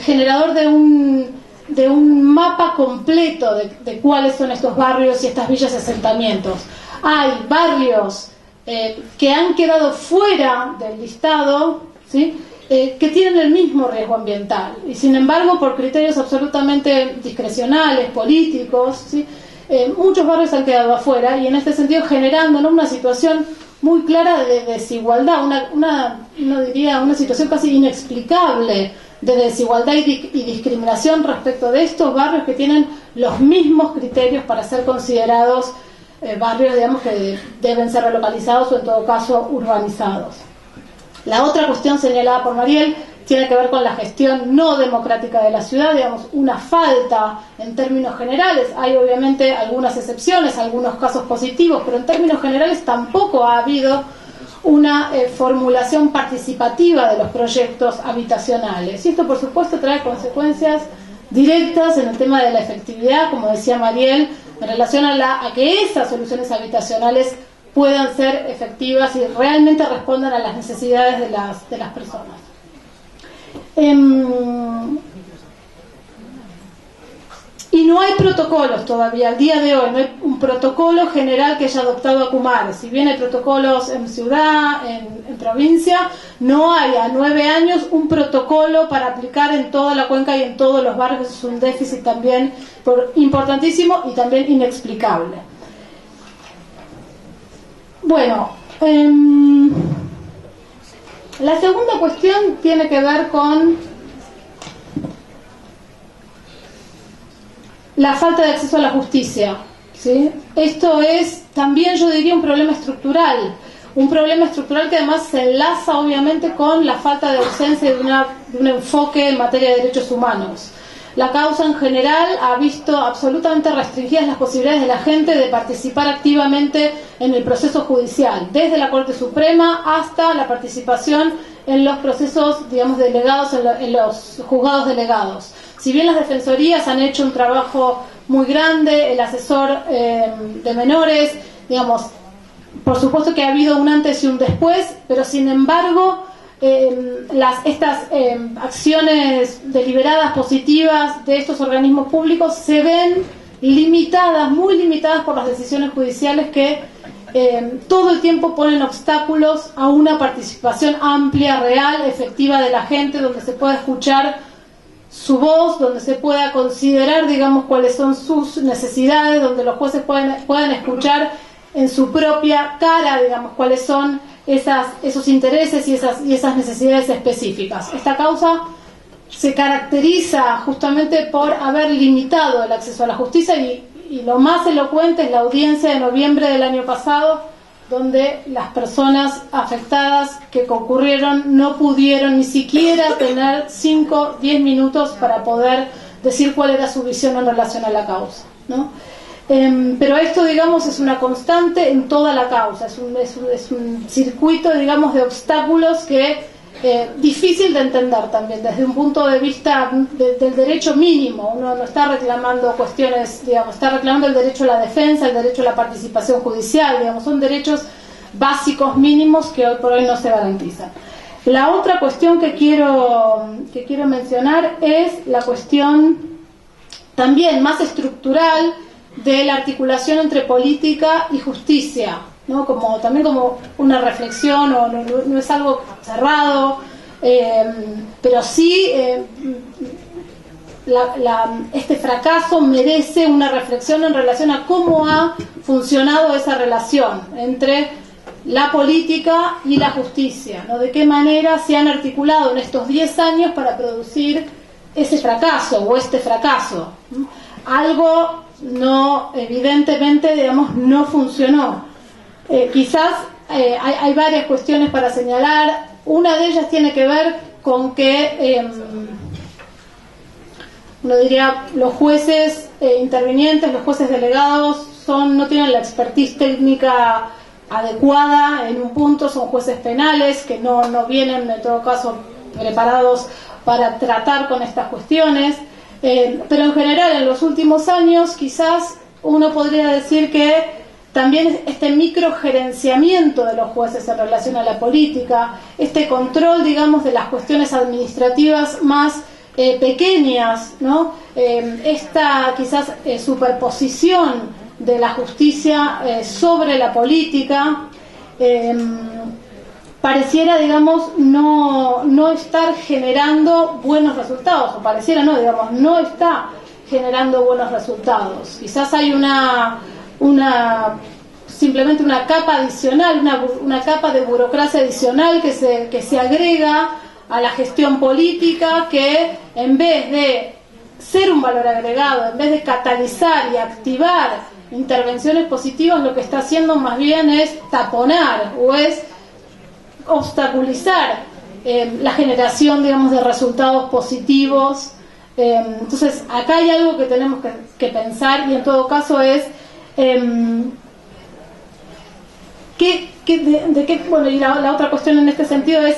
generador de un mapa completo de cuáles son estos barrios y estas villas y asentamientos. Hay barrios que han quedado fuera del listado, ¿sí? Que tienen el mismo riesgo ambiental y sin embargo por criterios absolutamente discrecionales, políticos, ¿sí? Muchos barrios han quedado afuera y en este sentido generando, ¿no?, una situación muy clara de desigualdad, una situación casi inexplicable de desigualdad y discriminación respecto de estos barrios que tienen los mismos criterios para ser considerados barrios, digamos, que deben ser relocalizados o en todo caso urbanizados. La otra cuestión señalada por Mariel tiene que ver con la gestión no democrática de la ciudad, digamos, una falta en términos generales. Hay obviamente algunas excepciones, algunos casos positivos, pero en términos generales tampoco ha habido una formulación participativa de los proyectos habitacionales. Y esto, por supuesto, trae consecuencias directas en el tema de la efectividad, como decía Mariel, en relación a que esas soluciones habitacionales puedan ser efectivas y realmente respondan a las necesidades de las personas. Y no hay protocolos todavía, al día de hoy, no hay un protocolo general que haya adoptado Acumare. Si bien hay protocolos en ciudad, en provincia, no hay a 9 años un protocolo para aplicar en toda la cuenca y en todos los barrios. Es un déficit también importantísimo y también inexplicable. Bueno, la segunda cuestión tiene que ver con la falta de acceso a la justicia, ¿sí? Esto es también, yo diría, un problema estructural que además se enlaza obviamente con la falta de ausencia de un enfoque en materia de derechos humanos. La causa en general ha visto absolutamente restringidas las posibilidades de la gente de participar activamente en el proceso judicial, desde la Corte Suprema hasta la participación en los procesos, digamos, delegados, en los juzgados delegados. Si bien las defensorías han hecho un trabajo muy grande, el asesor de menores, digamos, por supuesto que ha habido un antes y un después, pero sin embargo estas acciones deliberadas positivas de estos organismos públicos se ven limitadas, muy limitadas por las decisiones judiciales que todo el tiempo ponen obstáculos a una participación amplia, real, efectiva de la gente, donde se pueda escuchar su voz, donde se pueda considerar, digamos, cuáles son sus necesidades, donde los jueces puedan escuchar en su propia cara, digamos, cuáles son esos intereses y esas necesidades específicas. Esta causa se caracteriza justamente por haber limitado el acceso a la justicia y y lo más elocuente es la audiencia de noviembre del año pasado, donde las personas afectadas que concurrieron no pudieron ni siquiera tener 5, 10 minutos para poder decir cuál era su visión en relación a la causa, ¿no? Pero esto, digamos, es una constante en toda la causa, es un circuito, digamos, de obstáculos que difícil de entender también desde un punto de vista del derecho mínimo. Uno no está reclamando cuestiones, digamos, está reclamando el derecho a la defensa, el derecho a la participación judicial, digamos, son derechos básicos mínimos que hoy por hoy no se garantizan. La otra cuestión que quiero mencionar es la cuestión también más estructural de la articulación entre política y justicia, ¿no? También como una reflexión, o no es algo cerrado, pero sí este fracaso merece una reflexión en relación a cómo ha funcionado esa relación entre la política y la justicia, ¿no? De qué manera se han articulado en estos 10 años para producir ese fracaso o este fracaso, ¿no? Algo no, evidentemente, digamos, no funcionó. Quizás hay varias cuestiones para señalar. Una de ellas tiene que ver con que uno diría los jueces intervinientes, los jueces delegados no tienen la expertise técnica adecuada en un punto, son jueces penales que no vienen en todo caso preparados para tratar con estas cuestiones. Pero en general en los últimos años quizás uno podría decir que también este microgerenciamiento de los jueces en relación a la política, este control, digamos, de las cuestiones administrativas más pequeñas, ¿no? Esta quizás superposición de la justicia sobre la política, pareciera, digamos, no estar generando buenos resultados, o pareciera no está generando buenos resultados. Quizás hay simplemente una capa adicional, una capa de burocracia adicional que se agrega a la gestión política, que en vez de ser un valor agregado, en vez de catalizar y activar intervenciones positivas, lo que está haciendo más bien es taponar o es obstaculizar la generación, digamos, de resultados positivos. Entonces acá hay algo que tenemos que pensar, y en todo caso es bueno, y la otra cuestión en este sentido es,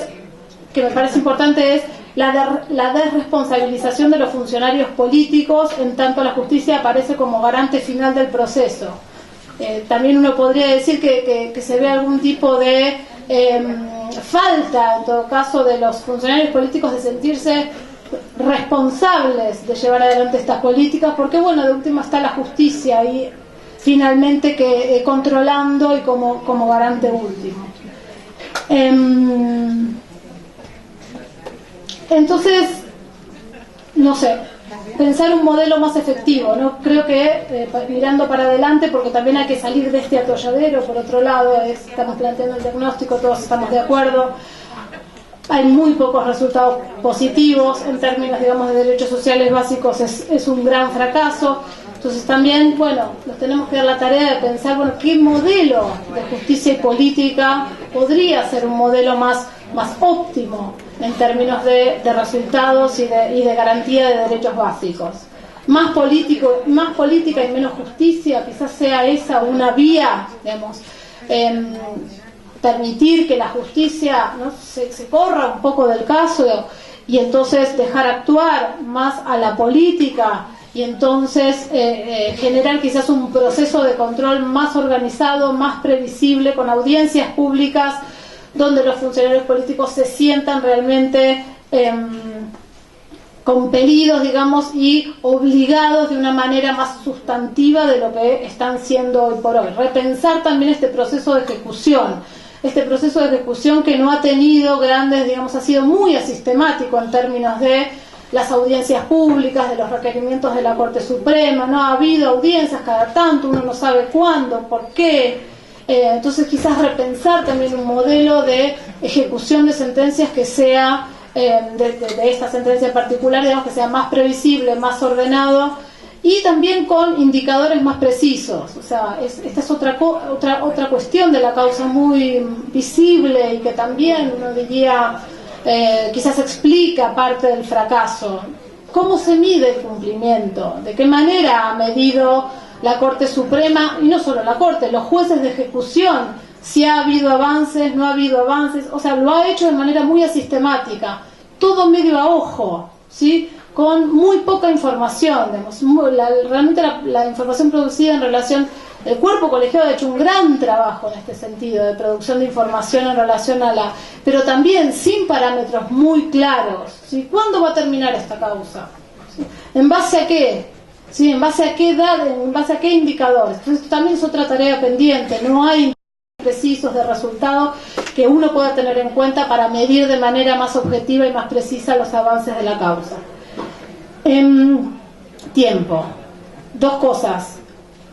que me parece importante, es la desresponsabilización de los funcionarios políticos, en tanto la justicia aparece como garante final del proceso. También uno podría decir que se ve algún tipo de falta, en todo caso, de los funcionarios políticos de sentirse responsables de llevar adelante estas políticas, porque bueno, de última está la justicia ahí finalmente que controlando y como garante último. Entonces, no sé, pensar un modelo más efectivo, ¿no? Creo que mirando para adelante, porque también hay que salir de este atolladero. Por otro lado, estamos planteando el diagnóstico, todos estamos de acuerdo, hay muy pocos resultados positivos en términos, digamos, de derechos sociales básicos, es un gran fracaso. Entonces también, bueno, nos tenemos que dar la tarea de pensar, bueno, qué modelo de justicia y política podría ser un modelo más óptimo en términos de resultados y de garantía de derechos básicos. Más política y menos justicia, quizás sea esa una vía, digamos, permitir que la justicia, ¿no?, se corra un poco del caso, y entonces dejar actuar más a la política, y entonces generar quizás un proceso de control más organizado, más previsible, con audiencias públicas donde los funcionarios políticos se sientan realmente compelidos, digamos, y obligados de una manera más sustantiva de lo que están siendo hoy por hoy. Repensar también este proceso de ejecución que no ha tenido grandes, digamos, ha sido muy asistemático en términos de las audiencias públicas, de los requerimientos de la Corte Suprema. No ha habido audiencias cada tanto, uno no sabe cuándo, por qué. Entonces quizás repensar también un modelo de ejecución de sentencias que sea, de esta sentencia en particular, digamos, que sea más previsible, más ordenado, y también con indicadores más precisos. O sea, esta es otra cuestión de la causa muy visible y que también, uno diría, quizás explica parte del fracaso. ¿Cómo se mide el cumplimiento? ¿De qué manera ha medido la Corte Suprema, y no solo la Corte, los jueces de ejecución, si ha habido avances, no ha habido avances? O sea, lo ha hecho de manera muy asistemática, todo medio a ojo, ¿sí? Con muy poca información, digamos. Realmente la información producida en relación, el cuerpo colegiado ha hecho un gran trabajo en este sentido, de producción de información en relación a pero también sin parámetros muy claros, ¿sí? ¿Cuándo va a terminar esta causa? ¿Sí? ¿En base a qué? ¿Sí? ¿En base a qué edad? ¿En base a qué indicadores? Entonces, esto también es otra tarea pendiente. No hay precisos de resultado que uno pueda tener en cuenta para medir de manera más objetiva y más precisa los avances de la causa. Tiempo. Dos cosas.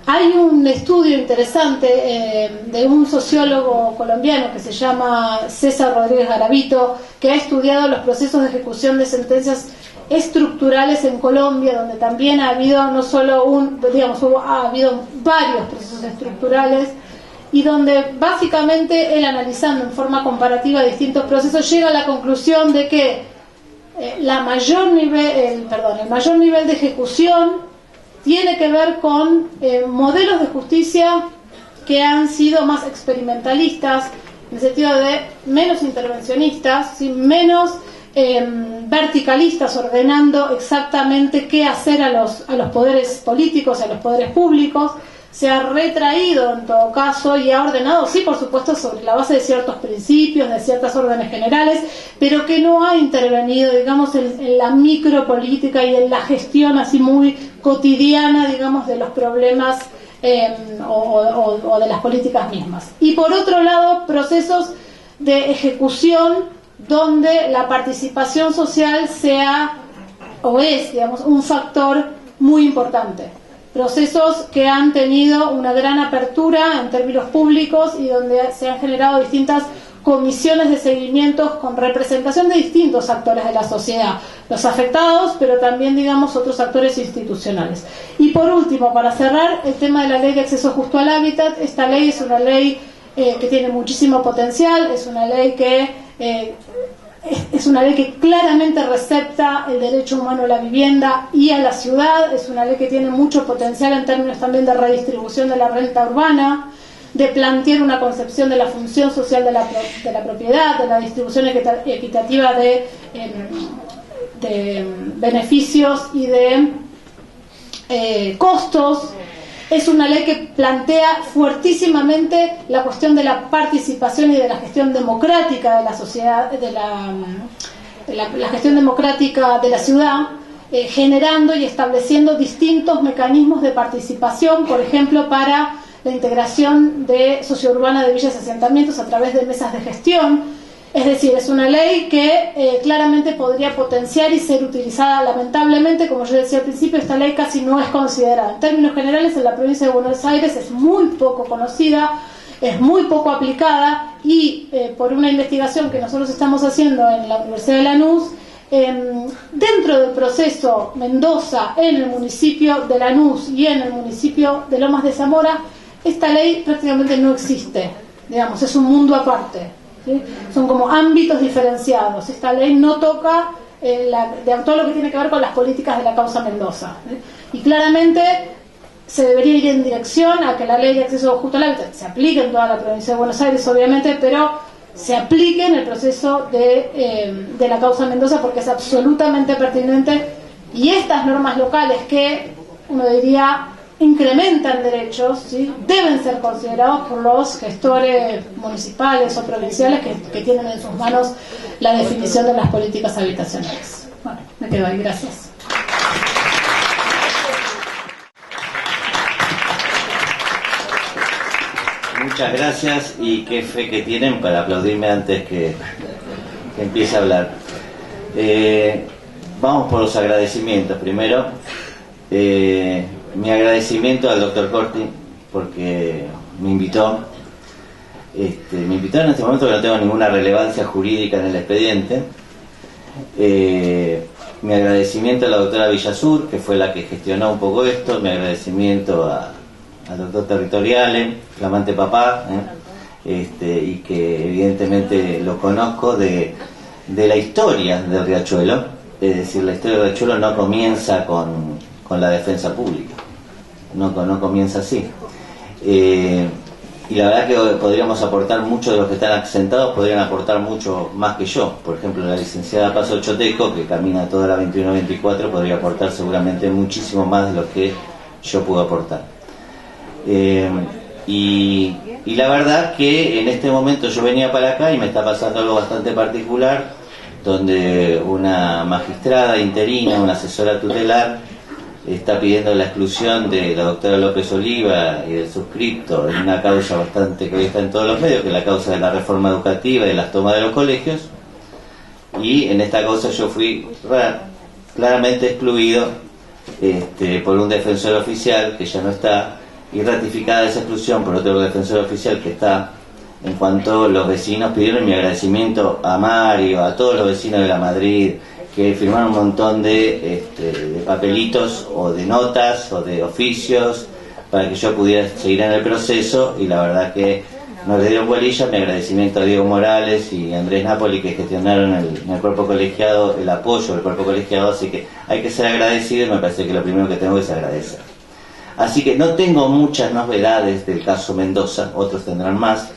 Hay un estudio interesante de un sociólogo colombiano que se llama César Rodríguez Garavito, que ha estudiado los procesos de ejecución de sentencias estructurales en Colombia, donde también ha habido no solo ha habido varios procesos estructurales, y donde básicamente él, analizando en forma comparativa distintos procesos, llega a la conclusión de que el mayor nivel de ejecución tiene que ver con modelos de justicia que han sido más experimentalistas, en el sentido de menos intervencionistas, ¿sí? Menos verticalistas, ordenando exactamente qué hacer a los poderes políticos, a los poderes públicos. Se ha retraído en todo caso y ha ordenado, sí, por supuesto, sobre la base de ciertos principios, de ciertas órdenes generales, pero que no ha intervenido, digamos, en la micropolítica y en la gestión así muy cotidiana, digamos, de los problemas o de las políticas mismas. Y por otro lado, procesos de ejecución donde la participación social es, digamos, un factor muy importante. Procesos que han tenido una gran apertura en términos públicos y donde se han generado distintas comisiones de seguimiento con representación de distintos actores de la sociedad, los afectados, pero también, digamos, otros actores institucionales. Y por último, para cerrar, el tema de la ley de acceso justo al hábitat. Esta ley es una ley que tiene muchísimo potencial, es una ley que claramente recepta el derecho humano a la vivienda y a la ciudad. Es una ley que tiene mucho potencial en términos también de redistribución de la renta urbana, de plantear una concepción de la función social de la propiedad, de la distribución equitativa de beneficios y de costos. Es una ley que plantea fuertísimamente la cuestión de la participación y de la gestión democrática de la sociedad, de la gestión democrática de la ciudad, generando y estableciendo distintos mecanismos de participación, por ejemplo, para la integración sociourbana de villas y asentamientos a través de mesas de gestión. Es decir, es una ley que claramente podría potenciar y ser utilizada. Lamentablemente, como yo decía al principio, esta ley casi no es considerada. En términos generales, en la provincia de Buenos Aires es muy poco conocida, es muy poco aplicada, y por una investigación que nosotros estamos haciendo en la Universidad de Lanús, dentro del proceso Mendoza, en el municipio de Lanús y en el municipio de Lomas de Zamora, esta ley prácticamente no existe. Digamos, es un mundo aparte. ¿Sí? Son como ámbitos diferenciados. Esta ley no toca todo lo que tiene que ver con las políticas de la causa Mendoza. ¿Sí? Y claramente se debería ir en dirección a que la ley de acceso justo al hábitat se aplique en toda la provincia de Buenos Aires, obviamente, pero se aplique en el proceso de la causa Mendoza, porque es absolutamente pertinente. Y estas normas locales que uno diría incrementan derechos, ¿sí?, deben ser considerados por los gestores municipales o provinciales que tienen en sus manos la definición de las políticas habitacionales. Bueno, me quedo ahí, gracias. Muchas gracias, y qué fe que tienen para aplaudirme antes que empiece a hablar. Vamos por los agradecimientos. Primero, mi agradecimiento al doctor Corti, porque me invitó. Me invitó en este momento que no tengo ninguna relevancia jurídica en el expediente. mi agradecimiento a la doctora Villasur, que fue la que gestionó un poco esto, mi agradecimiento al doctor Territoriale, flamante papá, y que evidentemente lo conozco de la historia del Riachuelo. Es decir, la historia del Riachuelo no comienza con la defensa pública, no comienza así. Y la verdad que podríamos aportar, muchos de los que están sentados podrían aportar mucho más que yo. Por ejemplo, la licenciada Paso Choteco, que camina toda la 21-24, podría aportar seguramente muchísimo más de lo que yo puedo aportar. Y la verdad que en este momento yo venía para acá y me está pasando algo bastante particular, donde una magistrada interina, una asesora tutelar, está pidiendo la exclusión de la doctora López Oliva y del suscripto en una causa bastante que hoy está en todos los medios, que es la causa de la reforma educativa y de las tomas de los colegios. Y en esta causa yo fui claramente excluido por un defensor oficial que ya no está, y ratificada esa exclusión por otro defensor oficial que está, en cuanto los vecinos pidieron mi agradecimiento a Mario, a todos los vecinos de la Madrid, que firmaron un montón de papelitos o de notas o de oficios para que yo pudiera seguir en el proceso, y la verdad que no le dieron bolilla. Mi agradecimiento a Diego Morales y Andrés Napoli, que gestionaron en el cuerpo colegiado el apoyo del cuerpo colegiado, así que hay que ser agradecido, y me parece que lo primero que tengo es agradecer. Así que no tengo muchas novedades del caso Mendoza, otros tendrán más.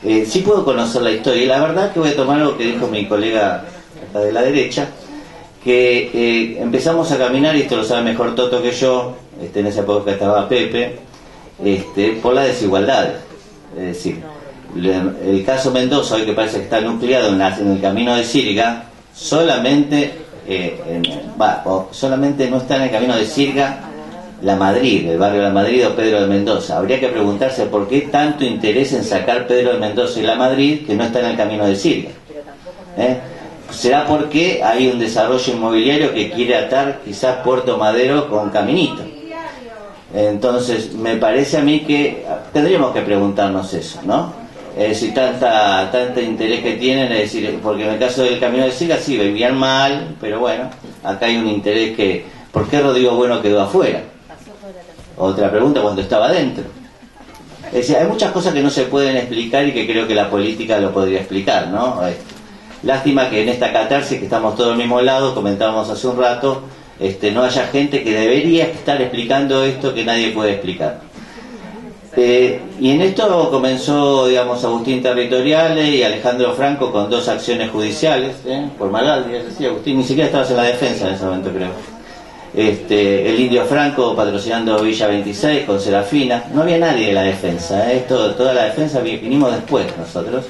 Sí puedo conocer la historia, y la verdad que voy a tomar algo que dijo mi colega acá de la derecha, que empezamos a caminar, y esto lo sabe mejor Toto que yo, en esa época estaba Pepe, por las desigualdades. Es decir, el caso Mendoza, hoy que parece que está nucleado en el camino de Sirga, solamente no está en el camino de Sirga La Madrid, el barrio de La Madrid o Pedro de Mendoza. Habría que preguntarse por qué tanto interés en sacar Pedro de Mendoza y La Madrid, que no está en el camino de Sirga. ¿Será porque hay un desarrollo inmobiliario que quiere atar quizás Puerto Madero con Caminito? Entonces me parece a mí que tendríamos que preguntarnos eso, ¿no? Si tanta interés que tienen, es decir, porque en el caso del camino de Sirga sí vivían mal, pero bueno, acá hay un interés que, ¿por qué Rodrigo Bueno quedó afuera? Otra pregunta, cuando estaba adentro. Es decir, hay muchas cosas que no se pueden explicar y que creo que la política lo podría explicar, ¿no? Lástima que en esta catarsis, que estamos todos al mismo lado, comentábamos hace un rato, no haya gente que debería estar explicando esto que nadie puede explicar. Y en esto comenzó, digamos, Agustín Territoriale y Alejandro Franco con 2 acciones judiciales, por Magaldi, es decir, Agustín ni siquiera estabas en la defensa en ese momento, creo. El Indio Franco patrocinando Villa 26 con Serafina. No había nadie de la defensa, toda la defensa vinimos después nosotros.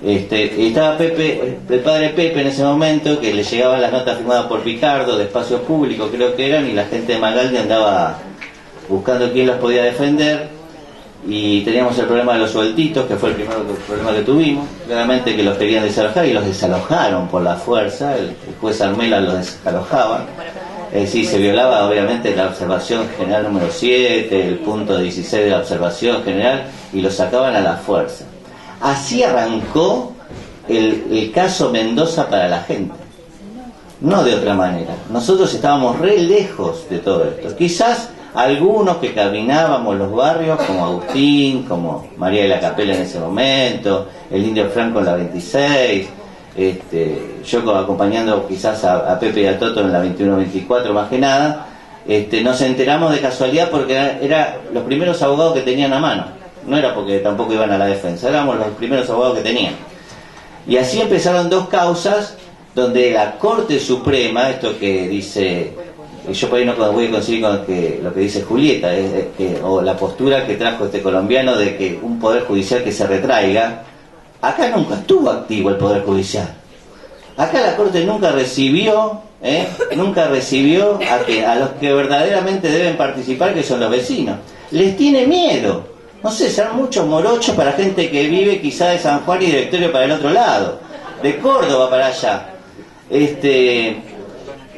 Estaba Pepe, el padre Pepe en ese momento, que le llegaban las notas firmadas por Picardo de Espacio Público, creo que eran, y la gente de Magaldi andaba buscando quién los podía defender. Y teníamos el problema de los sueltitos, que fue el primer problema que tuvimos, claramente, que los querían desalojar y los desalojaron por la fuerza. El juez Armela los desalojaba. Sí, se violaba obviamente la observación general número 7, el punto 16 de la observación general, y los sacaban a la fuerza. Así arrancó el caso Mendoza para la gente, no de otra manera. Nosotros estábamos re lejos de todo esto. Quizás algunos que caminábamos los barrios, como Agustín, como María de la Capela en ese momento, el Indio Franco en la 26, yo acompañando quizás a Pepe y a Toto en la 21-24 más que nada, nos enteramos de casualidad porque eran los primeros abogados que tenían a mano. No era porque tampoco iban a la defensa, éramos los primeros abogados que tenían. Y así empezaron 2 causas donde la Corte Suprema, esto que dice, yo por ahí no voy a conseguir con lo que dice Julieta, o la postura que trajo este colombiano de que un poder judicial que se retraiga. Acá nunca estuvo activo el poder judicial. Acá la Corte nunca recibió a los que verdaderamente deben participar, que son los vecinos. Les tiene miedo. No sé, serán muchos morochos para gente que vive quizá de San Juan y Directorio para el otro lado, de Córdoba para allá.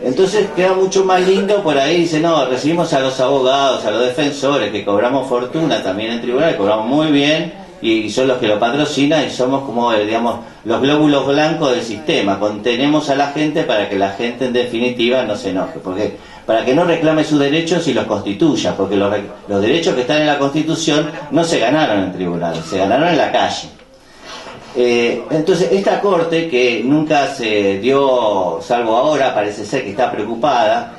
Entonces queda mucho más lindo por ahí, dice, no, recibimos a los abogados, a los defensores, que cobramos fortuna también en tribunal, cobramos muy bien, y son los que lo patrocinan, y somos como, digamos, los glóbulos blancos del sistema. Contenemos a la gente para que la gente en definitiva no se enoje, porque para que no reclame sus derechos y los constituya, porque los derechos que están en la Constitución no se ganaron en tribunales, se ganaron en la calle. Entonces esta corte, que nunca se dio, salvo ahora, parece ser que está preocupada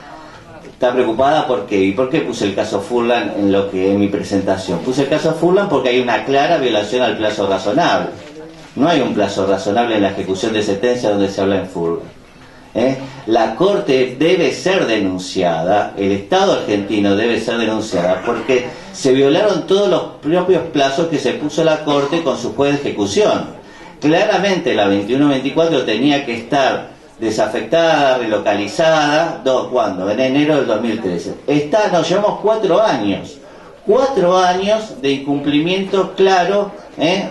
porque, ¿y por qué puse el caso Furlan en mi presentación? Puse el caso Furlan porque hay una clara violación al plazo razonable. No hay un plazo razonable en la ejecución de sentencia donde se habla en Furlan. La Corte debe ser denunciada, el Estado argentino debe ser denunciada, porque se violaron todos los propios plazos que se puso la Corte con su juez de ejecución. Claramente la 2124 tenía que estar desafectada, relocalizada, ¿cuándo? En enero del 2013. Nos llevamos 4 años. 4 años de incumplimiento claro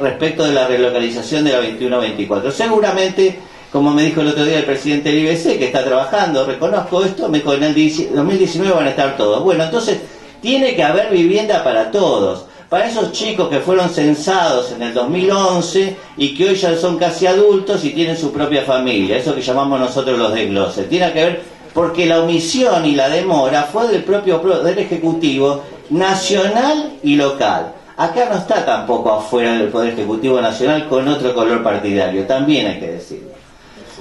respecto de la relocalización de la 2124. Seguramente, como me dijo el otro día el presidente del IBC, que está trabajando, reconozco esto, me dijo en el 2019 van a estar todos. Bueno, entonces tiene que haber vivienda para todos. Para esos chicos que fueron censados en el 2011 y que hoy ya son casi adultos y tienen su propia familia, eso que llamamos nosotros los desgloses. Tiene que ver porque la omisión y la demora fue del propio Poder Ejecutivo nacional y local. Acá no está tampoco afuera del Poder Ejecutivo nacional con otro color partidario, también hay que decirlo.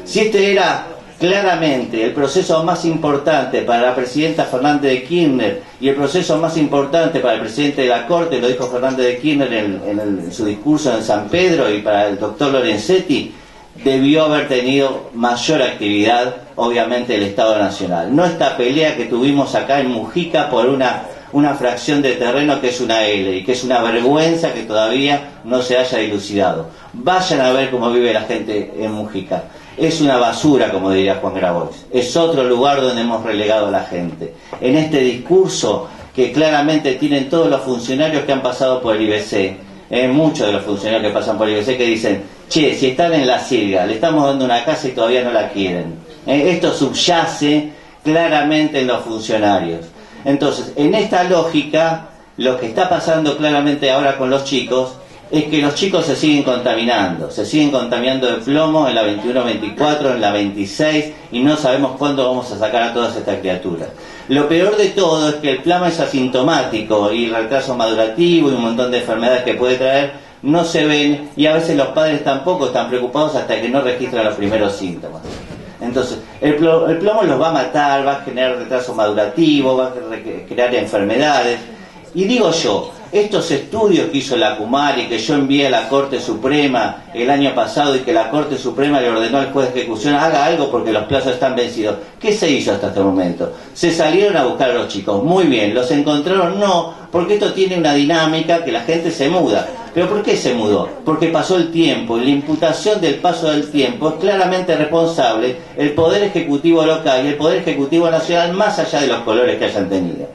Si este era claramente el proceso más importante para la presidenta Fernández de Kirchner y el proceso más importante para el presidente de la Corte, lo dijo Fernández de Kirchner en su discurso en San Pedro, y para el doctor Lorenzetti, debió haber tenido mayor actividad, obviamente, el Estado Nacional. No esta pelea que tuvimos acá en Mujica por una fracción de terreno que es una L y que es una vergüenza que todavía no se haya dilucidado. Vayan a ver cómo vive la gente en Mujica. Es una basura, como diría Juan Grabois. Es otro lugar donde hemos relegado a la gente. En este discurso que claramente tienen todos los funcionarios que han pasado por el IBC, muchos de los funcionarios que pasan por el IBC, que dicen, che, si están en la sirga, le estamos dando una casa y todavía no la quieren. Esto subyace claramente en los funcionarios. Entonces, en esta lógica, lo que está pasando claramente ahora con los chicos es que los chicos se siguen contaminando de plomo en la 21-24, en la 26, y no sabemos cuándo vamos a sacar a todas estas criaturas. Lo peor de todo es que el plasma es asintomático y retraso madurativo y un montón de enfermedades que puede traer no se ven, y a veces los padres tampoco están preocupados hasta que no registran los primeros síntomas. Entonces, el plomo los va a matar, va a generar retraso madurativo, va a crear enfermedades. Y digo yo, estos estudios que hizo la Kumar y que yo envié a la Corte Suprema el año pasado y que la Corte Suprema le ordenó al juez de ejecución haga algo porque los plazos están vencidos. ¿Qué se hizo hasta este momento? Se salieron a buscar a los chicos. Muy bien, ¿los encontraron? No, porque esto tiene una dinámica que la gente se muda. ¿Pero por qué se mudó? Porque pasó el tiempo, y la imputación del paso del tiempo es claramente responsable el Poder Ejecutivo local y el Poder Ejecutivo nacional, más allá de los colores que hayan tenido.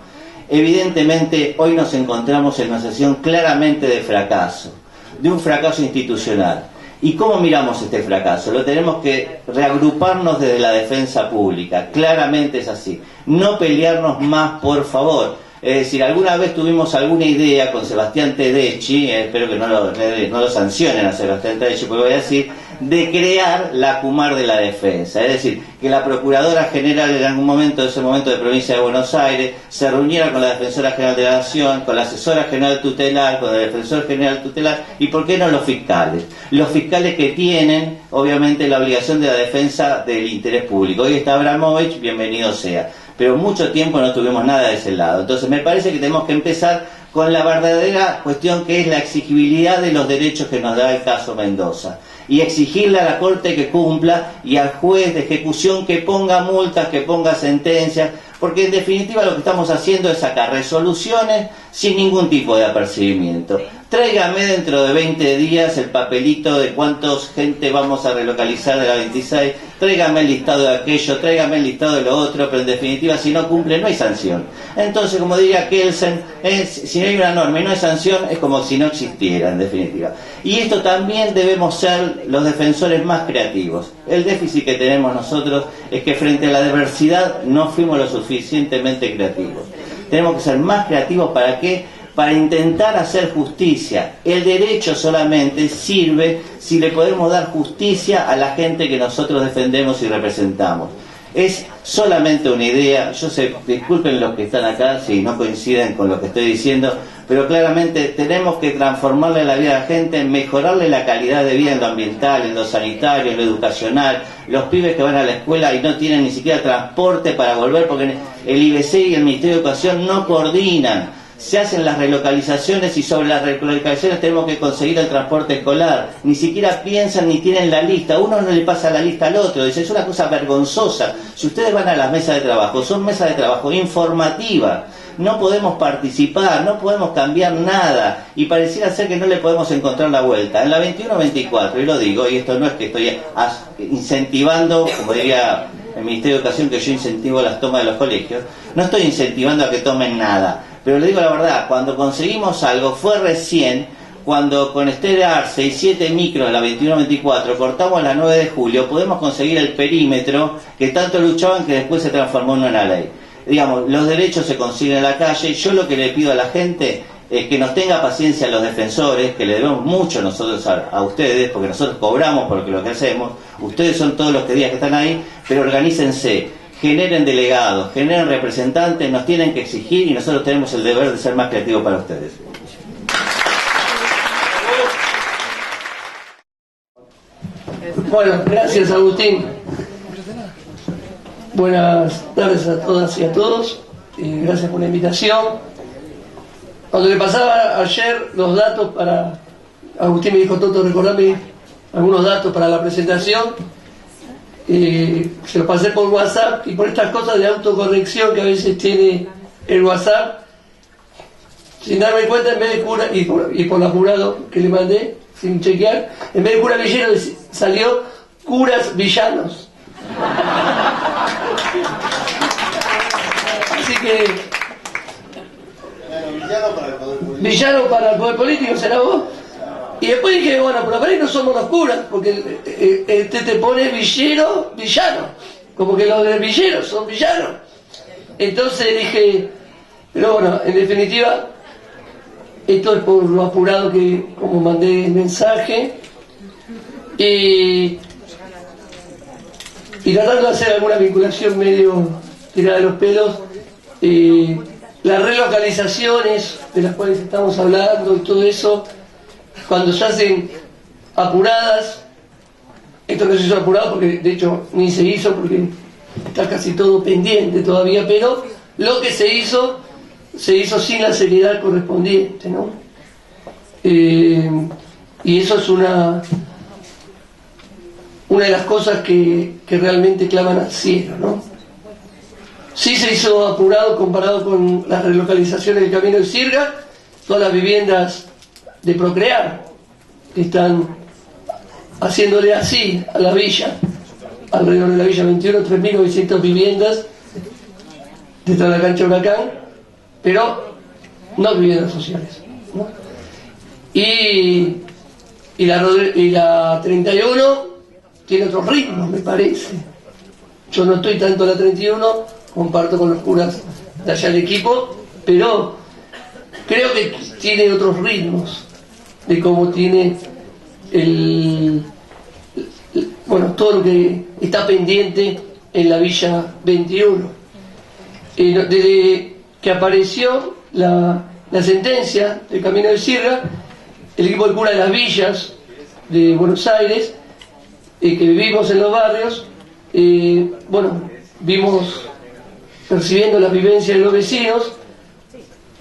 Evidentemente, hoy nos encontramos en una sesión claramente de fracaso, de un fracaso institucional. ¿Y cómo miramos este fracaso? Lo tenemos que reagruparnos desde la defensa pública, claramente es así. No pelearnos más, por favor. Es decir, alguna vez tuvimos alguna idea con Sebastián Tedeschi, espero que no lo sancionen a Sebastián Tedeschi, porque voy a decir, de crear la Kumar de la defensa. Es decir, que la Procuradora General en algún momento, de ese momento de Provincia de Buenos Aires, se reuniera con la Defensora General de la Nación, con la Asesora General Tutelar, con el Defensor General Tutelar, y ¿por qué no los fiscales? Los fiscales que tienen, obviamente, la obligación de la defensa del interés público. Hoy está Abramovich, bienvenido sea. Pero mucho tiempo no tuvimos nada de ese lado. Entonces me parece que tenemos que empezar con la verdadera cuestión, que es la exigibilidad de los derechos que nos da el caso Mendoza. Y exigirle a la Corte que cumpla y al juez de ejecución que ponga multas, que ponga sentencias, porque en definitiva lo que estamos haciendo es sacar resoluciones sin ningún tipo de apercibimiento. Tráigame dentro de 20 días el papelito de cuántos gente vamos a relocalizar de la 26, tráigame el listado de aquello, tráigame el listado de lo otro, pero en definitiva si no cumple no hay sanción. Entonces, como diría Kelsen, si no hay una norma y no hay sanción, es como si no existiera en definitiva. Y esto también debemos ser los defensores más creativos. El déficit que tenemos nosotros es que frente a la diversidad no fuimos lo suficientemente creativos. Tenemos que ser más creativos. ¿Para qué? para intentar hacer justicia. El derecho solamente sirve si le podemos dar justicia a la gente que nosotros defendemos y representamos. Es solamente una idea. Yo sé, disculpen los que están acá si no coinciden con lo que estoy diciendo, pero claramente tenemos que transformarle la vida a la gente, mejorarle la calidad de vida en lo ambiental, en lo sanitario, en lo educacional. Los pibes que van a la escuela y no tienen ni siquiera transporte para volver porque el IBC y el Ministerio de Educación no coordinan. Se hacen las relocalizaciones y sobre las relocalizaciones tenemos que conseguir el transporte escolar. Ni siquiera piensan ni tienen la lista. Uno no le pasa la lista al otro. Dice, es una cosa vergonzosa. Si ustedes van a las mesas de trabajo, son mesas de trabajo informativas. No podemos participar, no podemos cambiar nada. Y pareciera ser que no le podemos encontrar la vuelta. En la 21-24, y lo digo, y esto no es que estoy incentivando, como diría el Ministerio de Educación, que yo incentivo las tomas de los colegios, no estoy incentivando a que tomen nada. Pero le digo la verdad, cuando conseguimos algo fue recién cuando con Esther Arce y 7 micros en la 21-24 cortamos la 9 de julio, podemos conseguir el perímetro que tanto luchaban que después se transformó en una ley. Digamos, los derechos se consiguen en la calle. Yo lo que le pido a la gente es que nos tenga paciencia a los defensores, que le debemos mucho nosotros a ustedes, porque nosotros cobramos por lo que hacemos. Ustedes son todos los días que están ahí, pero organícense. Generen delegados, generen representantes, nos tienen que exigir y nosotros tenemos el deber de ser más creativos para ustedes. Bueno, gracias Agustín. Buenas tardes a todas y a todos. Gracias por la invitación. Cuando le pasaba ayer los datos para... Agustín me dijo, Toto, recordame algunos datos para la presentación. Se lo pasé por WhatsApp y por estas cosas de autocorrección que a veces tiene el WhatsApp, sin darme cuenta, en vez de cura, y por apurado que le mandé, sin chequear, en vez de cura villero salió curas villanos. Así que villano para el poder político será vos. Y después dije, bueno, pero para ahí no somos los curas, porque te pone villero, villano, como que los de villeros son villanos. Entonces dije, pero bueno, en definitiva, esto es por lo apurado que, como mandé el mensaje, y tratando de hacer alguna vinculación medio tirada de los pelos, las relocalizaciones de las cuales estamos hablando y todo eso, cuando se hacen apuradas, esto no se hizo apurado porque de hecho ni se hizo porque está casi todo pendiente todavía, pero lo que se hizo sin la seriedad correspondiente, ¿no? Y eso es una de las cosas que realmente claman al cielo, ¿no? Sí se hizo apurado comparado con las relocalizaciones del Camino de Sirga, todas las viviendas de Procrear, que están haciéndole así a la villa, alrededor de la Villa 21, 3.900 viviendas detrás de la cancha Huracán, pero no viviendas sociales, ¿no? Y la 31 tiene otros ritmos, me parece. Yo no estoy tanto en la 31, comparto con los curas de allá el equipo, pero creo que tiene otros ritmos de cómo tiene todo lo que está pendiente en la Villa 21. Desde que apareció la sentencia del Camino de Sirga, el equipo de cura de las villas de Buenos Aires, que vivimos en los barrios, vimos percibiendo la vivencia de los vecinos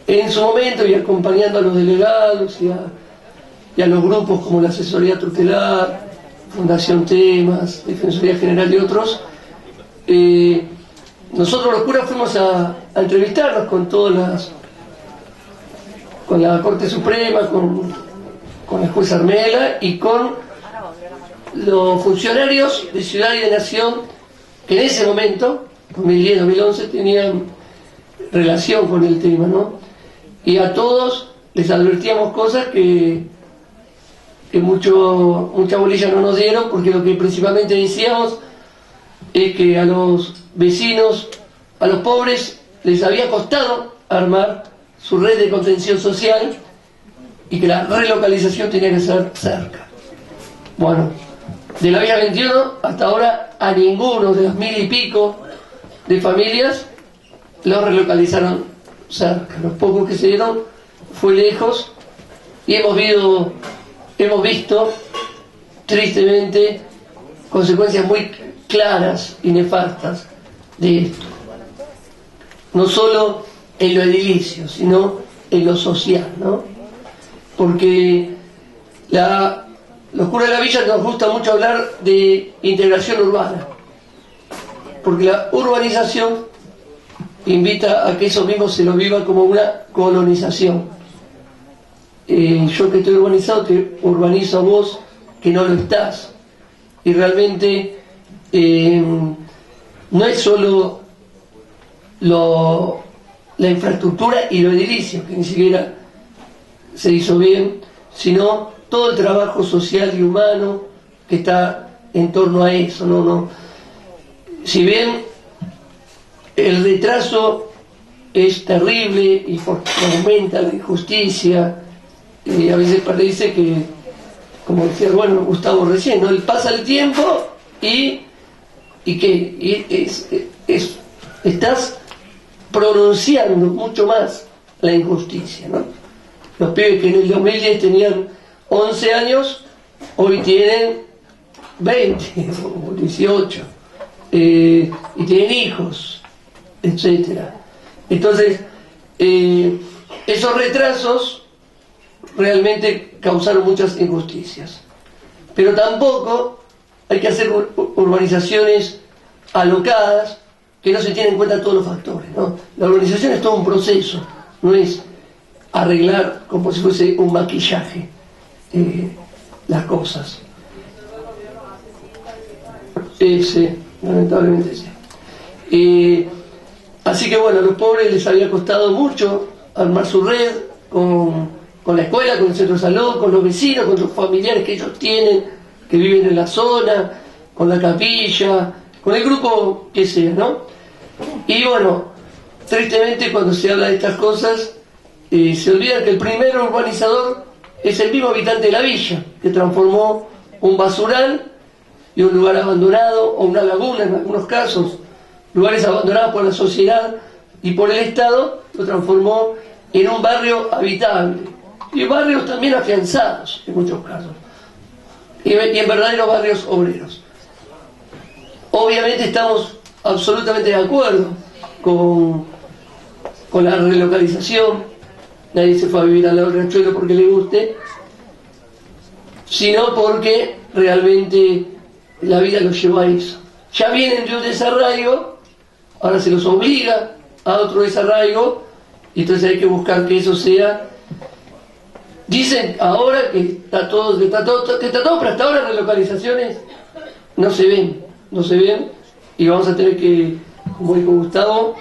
en su momento y acompañando a los delegados y a los grupos como la Asesoría Tutelar, Fundación Temas, Defensoría General y otros. Nosotros los curas fuimos a entrevistarnos con la Corte Suprema, con la jueza Armela y con los funcionarios de Ciudad y de Nación que en ese momento, 2010, 2011, tenían relación con el tema, ¿no? Y a todos les advertíamos cosas que mucha bolilla no nos dieron, porque lo que principalmente decíamos es que a los vecinos, a los pobres, les había costado armar su red de contención social y que la relocalización tenía que ser cerca. Bueno, de la Villa 21 hasta ahora a ninguno de las 1000 y pico de familias lo relocalizaron cerca. Los pocos que se dieron fue lejos y hemos visto tristemente consecuencias muy claras y nefastas de esto. No solo en lo edilicio, sino en lo social, ¿no? Porque los curas de la villa nos gusta mucho hablar de integración urbana, porque la urbanización invita a que eso mismo se lo viva como una colonización. Yo que estoy urbanizado te urbanizo a vos que no lo estás, y realmente no es solo la infraestructura y lo edilicio, que ni siquiera se hizo bien, sino todo el trabajo social y humano que está en torno a eso. No. Si bien el retraso es terrible y aumenta la injusticia, a veces parece que, como decía bueno Gustavo recién, ¿no? Pasa el tiempo y estás pronunciando mucho más la injusticia, ¿no? Los pibes que en el 2010 tenían 11 años, hoy tienen 20 o 18, y tienen hijos, etcétera. Entonces, esos retrasos realmente causaron muchas injusticias. Pero tampoco hay que hacer urbanizaciones alocadas que no se tienen en cuenta todos los factores, ¿no? La urbanización es todo un proceso, no es arreglar como si fuese un maquillaje las cosas. Sí, lamentablemente sí. Así que bueno, a los pobres les había costado mucho armar su red con la escuela, con el centro de salud, con los vecinos, con los familiares que ellos tienen, que viven en la zona, con la capilla, con el grupo que sea, ¿no? Y bueno, tristemente cuando se habla de estas cosas, se olvida que el primer urbanizador es el mismo habitante de la villa, que transformó un basural y un lugar abandonado, o una laguna en algunos casos, lugares abandonados por la sociedad y por el Estado, lo transformó en un barrio habitable, y barrios también afianzados en muchos casos, y en verdaderos barrios obreros. Obviamente estamos absolutamente de acuerdo con la relocalización. Nadie se fue a vivir al lado del Riachuelo porque le guste, sino porque realmente la vida los llevó a eso. Ya vienen de un desarraigo, ahora se los obliga a otro desarraigo, y entonces hay que buscar que eso sea. Dicen ahora que está todo, pero hasta ahora relocalizaciones no se ven, y vamos a tener que, como dijo Gustavo,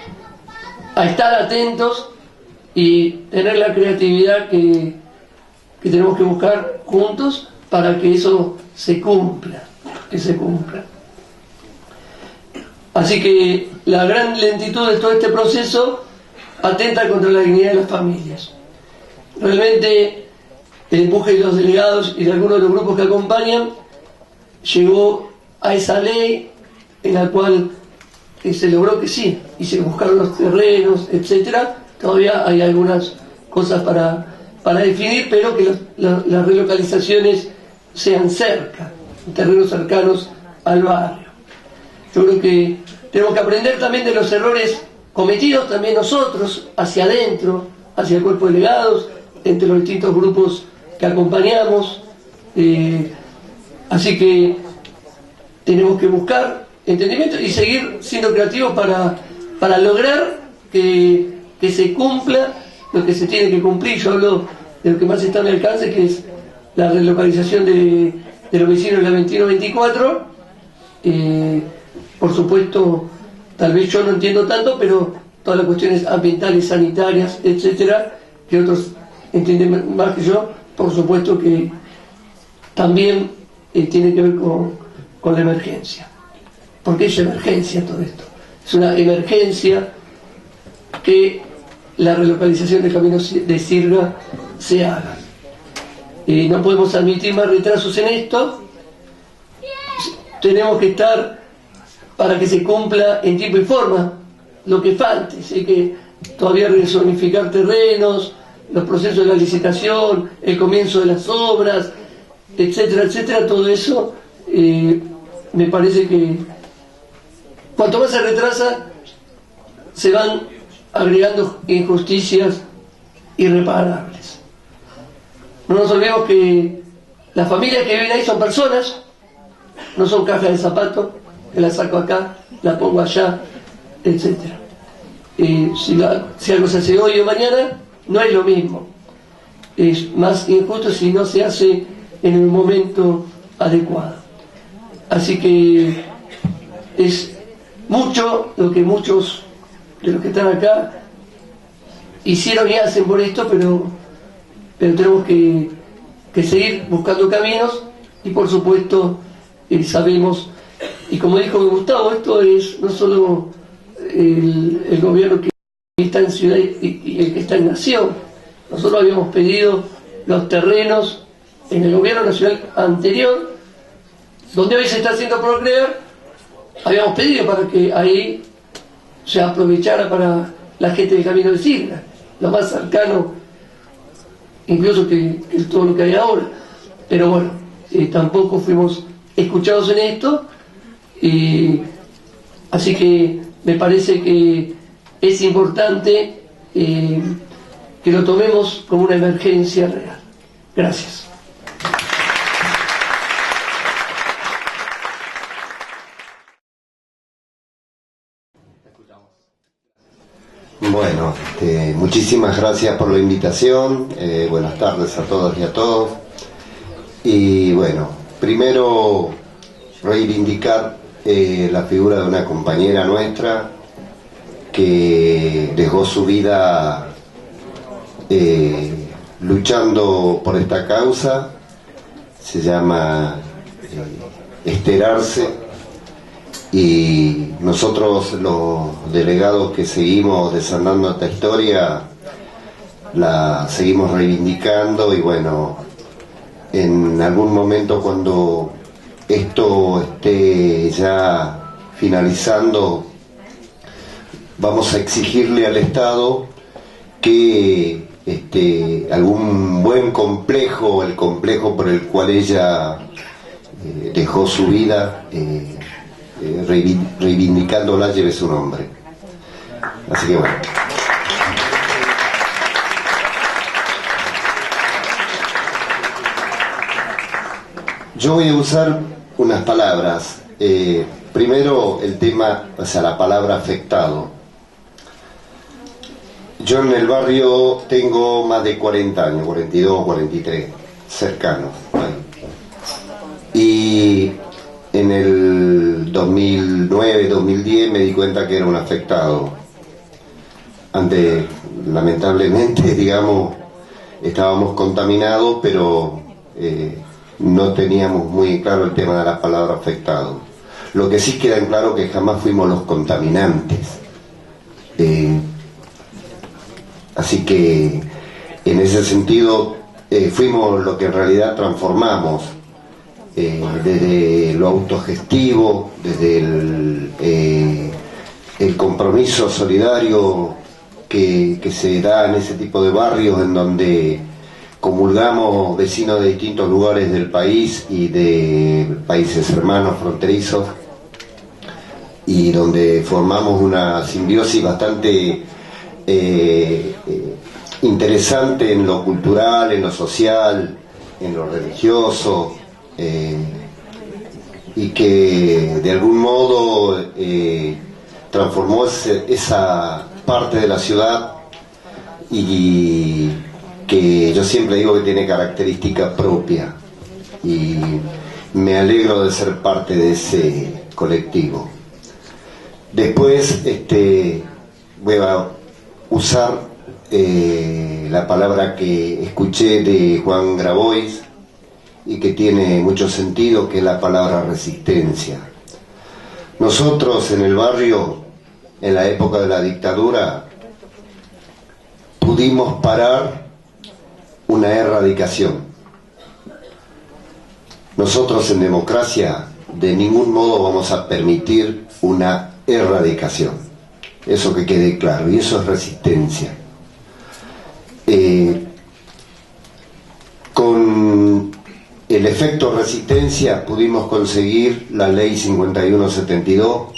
a estar atentos y tener la creatividad que tenemos que buscar juntos para que eso se cumpla, Así que la gran lentitud de todo este proceso atenta contra la dignidad de las familias. Realmente el empuje de los delegados y de algunos de los grupos que acompañan llegó a esa ley en la cual se logró que sí, y se buscaron los terrenos, etcétera. Todavía hay algunas cosas para definir, pero que las relocalizaciones sean cerca, terrenos cercanos al barrio. Yo creo que tenemos que aprender también de los errores cometidos también nosotros, hacia adentro, hacia el cuerpo de delegados, entre los distintos grupos que acompañamos. Así que tenemos que buscar entendimiento y seguir siendo creativos para lograr que se cumpla lo que se tiene que cumplir. Yo hablo de lo que más está al alcance, que es la relocalización de los vecinos de la 21-24. Por supuesto, tal vez yo no entiendo tanto, pero todas las cuestiones ambientales, sanitarias, etcétera, que otros entienden más que yo, por supuesto que también tiene que ver con la emergencia. ¿Por qué es emergencia todo esto? Es una emergencia que la relocalización del camino de Sirga se haga. No podemos admitir más retrasos en esto. Tenemos que estar para que se cumpla en tiempo y forma lo que falte. Sé que todavía rezonificar terrenos, los procesos de la licitación, el comienzo de las obras, etcétera, etcétera, todo eso me parece que cuanto más se retrasa se van agregando injusticias irreparables. No nos olvidemos que las familias que viven ahí son personas, no son cajas de zapatos que la saco acá, la pongo allá, etcétera. Si algo se hace hoy o mañana, no es lo mismo. Es más injusto si no se hace en el momento adecuado. Así que es mucho lo que muchos de los que están acá hicieron y hacen por esto, pero tenemos que seguir buscando caminos y por supuesto sabemos, y como dijo Gustavo, esto es no solo el gobierno que está en ciudad y el que está en nación. Nosotros habíamos pedido los terrenos en el gobierno nacional anterior, donde hoy se está haciendo Procrear, habíamos pedido para que ahí se aprovechara para la gente del Camino de Sirga, lo más cercano incluso que todo lo que hay ahora. Pero bueno, tampoco fuimos escuchados en esto, así que me parece que es importante que lo tomemos como una emergencia real. Gracias. Bueno, muchísimas gracias por la invitación. Buenas tardes a todas y a todos. Y bueno, primero reivindicar la figura de una compañera nuestra que dejó su vida luchando por esta causa. Se llama Esther Arce, y nosotros los delegados que seguimos desandando esta historia la seguimos reivindicando. Y bueno, en algún momento cuando esto esté ya finalizando, vamos a exigirle al Estado que algún buen complejo, el complejo por el cual ella dejó su vida, reivindicándola, lleve su nombre. Así que bueno. Yo voy a usar unas palabras. Primero el tema, o sea, la palabra afectado. Yo en el barrio tengo más de 40 años, 42, 43, cercanos. Y en el 2009, 2010 me di cuenta que era un afectado. Antes, lamentablemente, digamos, estábamos contaminados, pero no teníamos muy claro el tema de la palabra afectado. Lo que sí queda en claro que jamás fuimos los contaminantes. Así que en ese sentido fuimos lo que en realidad transformamos, desde lo autogestivo, desde el compromiso solidario que se da en ese tipo de barrios en donde comulgamos vecinos de distintos lugares del país y de países hermanos fronterizos, y donde formamos una simbiosis bastante interesante en lo cultural, en lo social, en lo religioso, y que de algún modo transformó esa parte de la ciudad, y que yo siempre digo que tiene característica propia, y me alegro de ser parte de ese colectivo. Después voy a usar la palabra que escuché de Juan Grabois y que tiene mucho sentido, que es la palabra resistencia. Nosotros en el barrio, en la época de la dictadura, pudimos parar una erradicación. Nosotros en democracia de ningún modo vamos a permitir una erradicación. Eso que quede claro, y eso es resistencia. Con el efecto resistencia pudimos conseguir la ley 5172,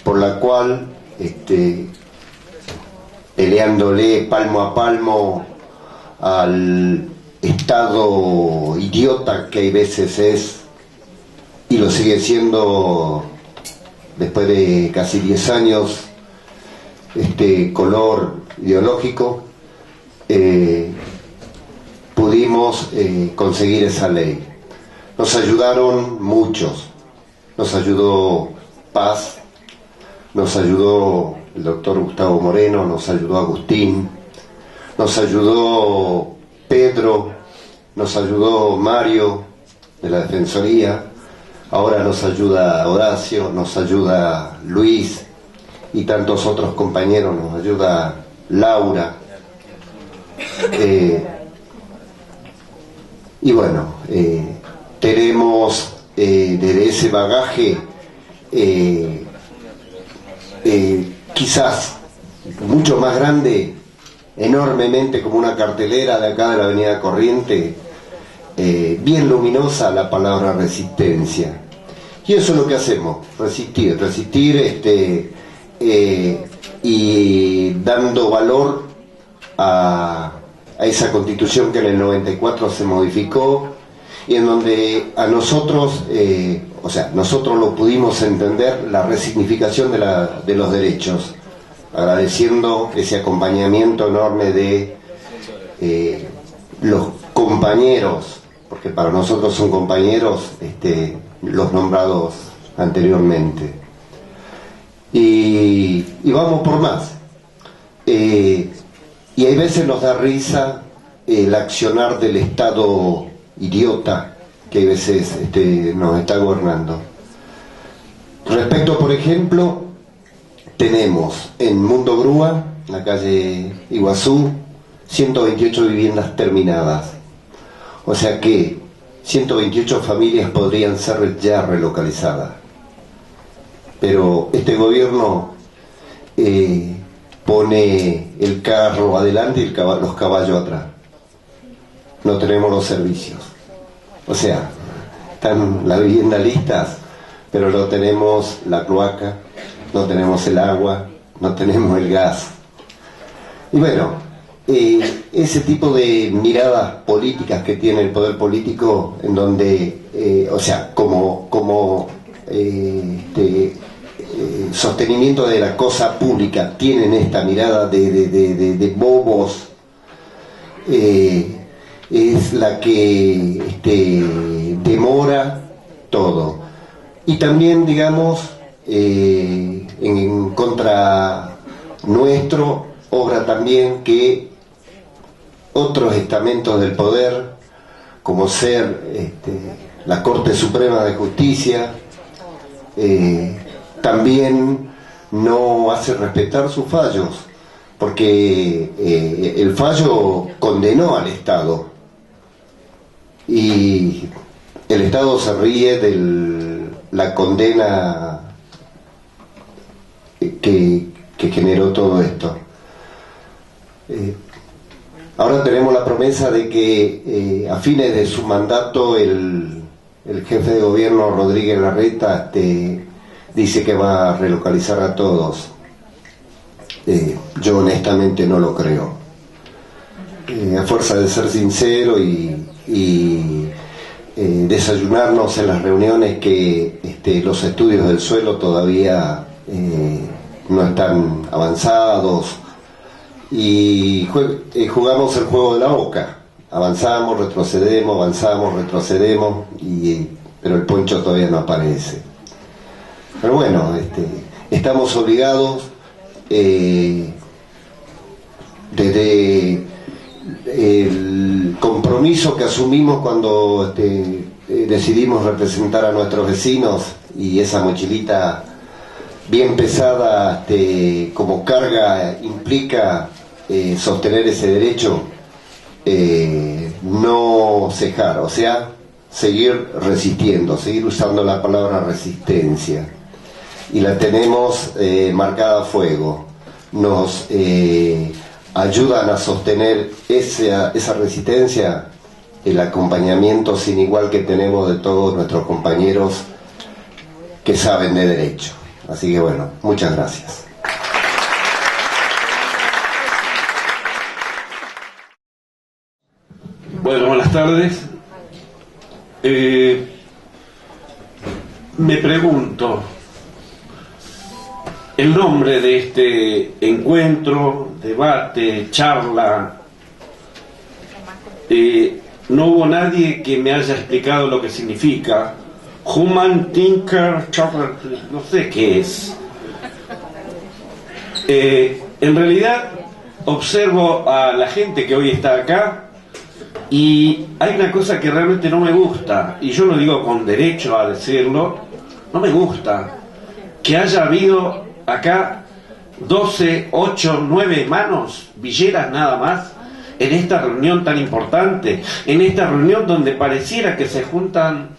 por la cual, peleándole palmo a palmo al Estado idiota que hay veces es, y lo sigue siendo después de casi 10 años, color ideológico, pudimos conseguir esa ley. Nos ayudaron muchos, nos ayudó Paz, nos ayudó el doctor Gustavo Moreno, nos ayudó Agustín, nos ayudó Pedro, nos ayudó Mario de la Defensoría, ahora nos ayuda Horacio, nos ayuda Luis y tantos otros compañeros, nos ayuda Laura. Y bueno, tenemos de ese bagaje quizás mucho más grande, enormemente, como una cartelera de acá de la Avenida Corriente, bien luminosa, la palabra resistencia. Y eso es lo que hacemos, resistir, y dando valor a esa Constitución que en el 94 se modificó, y en donde a nosotros, nosotros lo pudimos entender, la resignificación de los derechos, agradeciendo ese acompañamiento enorme de los compañeros, porque para nosotros son compañeros los nombrados anteriormente. Y vamos por más. Y hay veces nos da risa el accionar del Estado idiota que a veces nos está gobernando. Respecto, por ejemplo, tenemos en Mundo Grúa, en la calle Iguazú, 128 viviendas terminadas. O sea que 128 familias podrían ser ya relocalizadas. Pero este gobierno pone el carro adelante y los caballos atrás. No tenemos los servicios. O sea, están las viviendas listas, pero no tenemos la cloaca, no tenemos el agua, no tenemos el gas. Y bueno, ese tipo de miradas políticas que tiene el poder político, en donde, sostenimiento de la cosa pública, tienen esta mirada de bobos, es la que demora todo. Y también, digamos, en contra nuestro, obra también que otros estamentos del poder, como ser la Corte Suprema de Justicia, también no hace respetar sus fallos, porque el fallo condenó al Estado y el Estado se ríe de la condena que generó todo esto. Ahora tenemos la promesa de que a fines de su mandato el jefe de gobierno Rodríguez Larreta dice que va a relocalizar a todos. Yo honestamente no lo creo. A fuerza de ser sincero y desayunarnos en las reuniones que los estudios del suelo todavía no están avanzados, y jugamos el juego de la oca. Avanzamos, retrocedemos, avanzamos, retrocedemos, pero el poncho todavía no aparece. Pero bueno, estamos obligados, desde el compromiso que asumimos cuando decidimos representar a nuestros vecinos, y esa mochilita bien pesada como carga implica sostener ese derecho, no cejar, o sea, seguir resistiendo, seguir usando la palabra resistencia. Y la tenemos marcada a fuego. Nos ayudan a sostener esa resistencia el acompañamiento sin igual que tenemos de todos nuestros compañeros que saben de derecho. Así que bueno, muchas gracias. Bueno, buenas tardes. Me pregunto, el nombre de este encuentro, debate, charla, no hubo nadie que me haya explicado lo que significa. Human Thinker Chocolate, no sé qué es. En realidad observo a la gente que hoy está acá y hay una cosa que realmente no me gusta, y yo lo digo con derecho a decirlo, no me gusta que haya habido acá 12, 8, 9 manos, villeras nada más, en esta reunión tan importante, en esta reunión donde pareciera que se juntan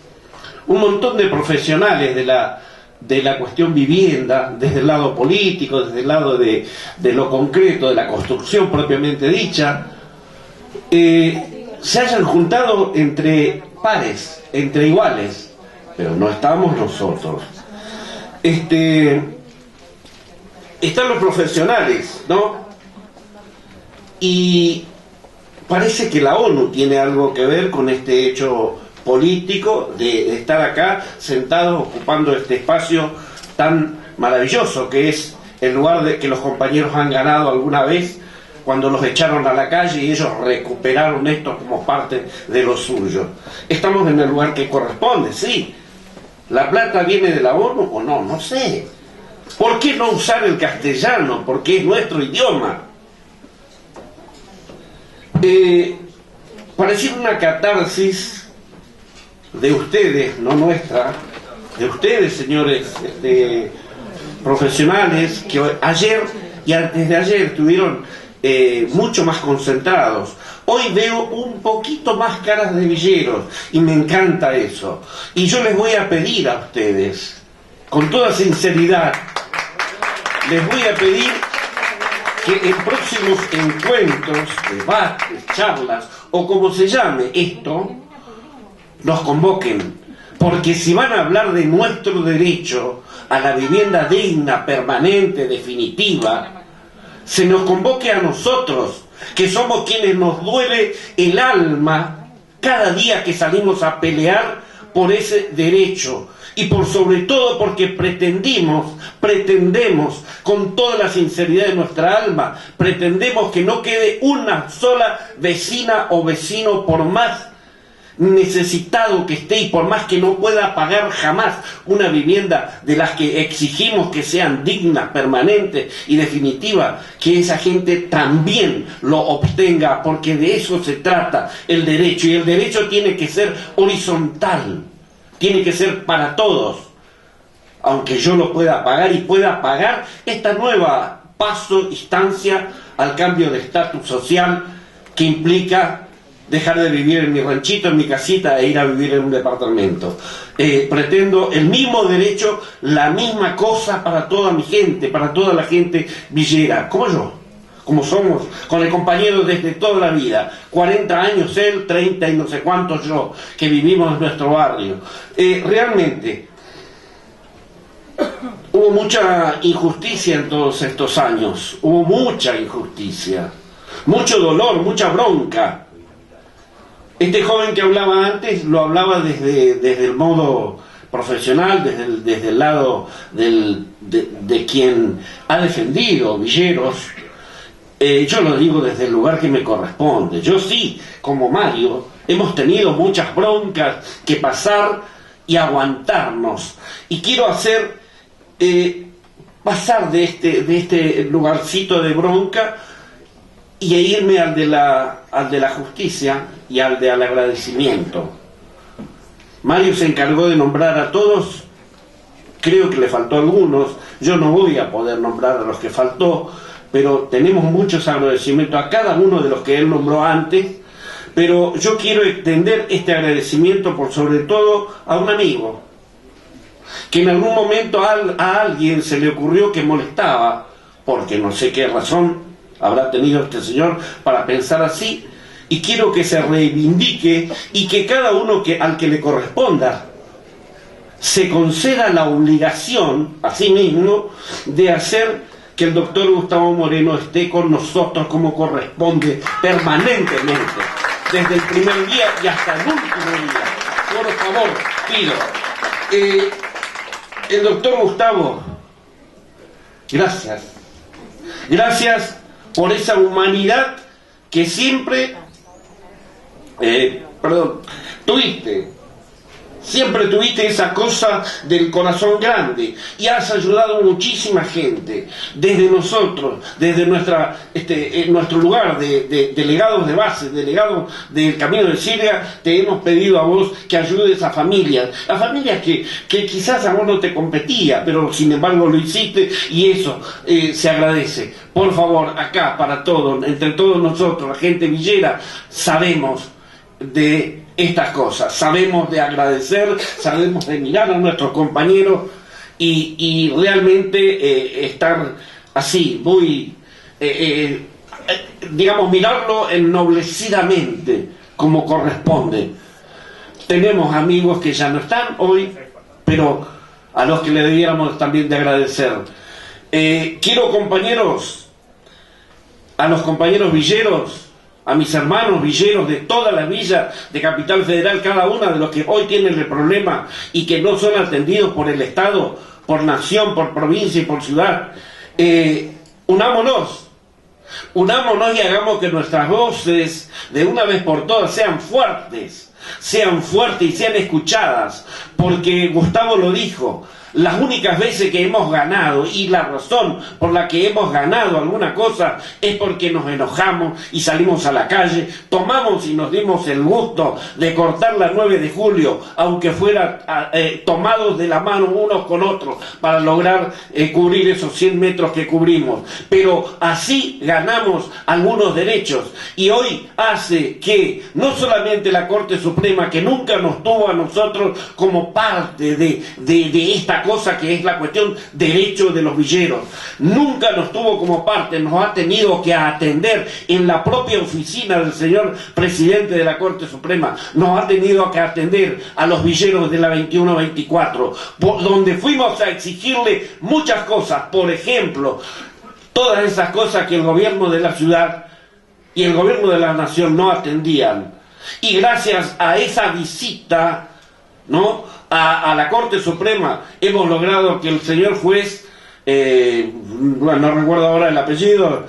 un montón de profesionales de la cuestión vivienda, desde el lado político, desde el lado de lo concreto, de la construcción propiamente dicha, se hayan juntado entre pares, entre iguales, pero no estamos nosotros. Están los profesionales, ¿no? Y parece que la ONU tiene algo que ver con este hecho político de estar acá sentados ocupando este espacio tan maravilloso que es el lugar de que los compañeros han ganado alguna vez cuando los echaron a la calle y ellos recuperaron esto como parte de lo suyo. Estamos en el lugar que corresponde, sí. ¿La plata viene de la ONU o no? No sé. ¿Por qué no usar el castellano? Porque es nuestro idioma. Pareciera una catarsis de ustedes, no nuestra, de ustedes, señores profesionales, que ayer y antes de ayer estuvieron mucho más concentrados. Hoy veo un poquito más caras de villeros y me encanta eso. Y yo les voy a pedir a ustedes, con toda sinceridad, les voy a pedir que en próximos encuentros, debates, charlas o como se llame esto, nos convoquen, porque si van a hablar de nuestro derecho a la vivienda digna, permanente, definitiva, se nos convoque a nosotros, que somos quienes nos duele el alma cada día que salimos a pelear por ese derecho, y por sobre todo porque pretendemos con toda la sinceridad de nuestra alma, pretendemos que no quede una sola vecina o vecino, por más necesitado que esté y por más que no pueda pagar jamás una vivienda de las que exigimos que sean dignas, permanentes y definitivas, que esa gente también lo obtenga, porque de eso se trata el derecho, y el derecho tiene que ser horizontal, tiene que ser para todos, aunque yo lo pueda pagar y pueda pagar esta nueva instancia al cambio de estatus social que implica dejar de vivir en mi ranchito, en mi casita, e ir a vivir en un departamento. Pretendo el mismo derecho, la misma cosa para toda mi gente, para toda la gente villera, como yo, como somos, con el compañero desde toda la vida, 40 años él, 30 y no sé cuántos yo, que vivimos en nuestro barrio. Realmente, hubo mucha injusticia en todos estos años, hubo mucha injusticia, mucho dolor, mucha bronca. Este joven que hablaba antes lo hablaba desde el modo profesional, desde el lado de quien ha defendido villeros. Yo lo digo desde el lugar que me corresponde. Yo sí, como Mario, hemos tenido muchas broncas que pasar y aguantarnos. Y quiero hacer pasar de este lugarcito de bronca y irme al de la justicia y al agradecimiento. Mario se encargó de nombrar a todos creo que le faltó a algunos, yo no voy a poder nombrar a los que faltó, pero tenemos muchos agradecimientos a cada uno de los que él nombró antes, pero yo quiero extender este agradecimiento por sobre todo a un amigo, que en algún momento a alguien se le ocurrió que molestaba, porque no sé qué razón habrá tenido este señor para pensar así, y quiero que se reivindique y que cada uno al que le corresponda se conceda la obligación a sí mismo de hacer que el doctor Gustavo Moreno esté con nosotros como corresponde permanentemente, desde el primer día y hasta el último día. Por favor, pido. El doctor Gustavo, gracias. Gracias por esa humanidad que siempre tuviste. Siempre tuviste esa cosa del corazón grande y has ayudado a muchísima gente, desde nosotros, desde nuestro lugar de delegados de base, delegados del Camino de Sirga, te hemos pedido a vos que ayudes a familias que quizás a vos no te competía, pero sin embargo lo hiciste y eso se agradece. Por favor, acá para todos, entre todos nosotros, la gente villera, sabemos de estas cosas, sabemos de agradecer, sabemos de mirar a nuestros compañeros y realmente estar así, muy, digamos, mirarlo ennoblecidamente como corresponde. Tenemos amigos que ya no están hoy, pero a los que le debiéramos también de agradecer. Quiero, compañeros, a los compañeros villeros, a mis hermanos villeros de todas las villas de Capital Federal, cada una de los que hoy tienen el problema y que no son atendidos por el Estado, por nación, por provincia y por ciudad, unámonos y hagamos que nuestras voces de una vez por todas sean fuertes y sean escuchadas, porque Gustavo lo dijo. Las únicas veces que hemos ganado, y la razón por la que hemos ganado alguna cosa, es porque nos enojamos y salimos a la calle, tomamos y nos dimos el gusto de cortar la 9 de julio, aunque fuera tomados de la mano unos con otros, para lograr cubrir esos 100 metros que cubrimos. Pero así ganamos algunos derechos, y hoy hace que no solamente la Corte Suprema, que nunca nos tuvo a nosotros como parte de esta cosa que es la cuestión derecho de los villeros, nunca nos tuvo como parte, nos ha tenido que atender en la propia oficina del señor presidente de la Corte Suprema, nos ha tenido que atender a los villeros de la 21-24, donde fuimos a exigirle muchas cosas, por ejemplo, todas esas cosas que el gobierno de la ciudad y el gobierno de la nación no atendían, y gracias a esa visita, ¿no?, a la Corte Suprema, hemos logrado que el señor juez, bueno, no recuerdo ahora el apellido,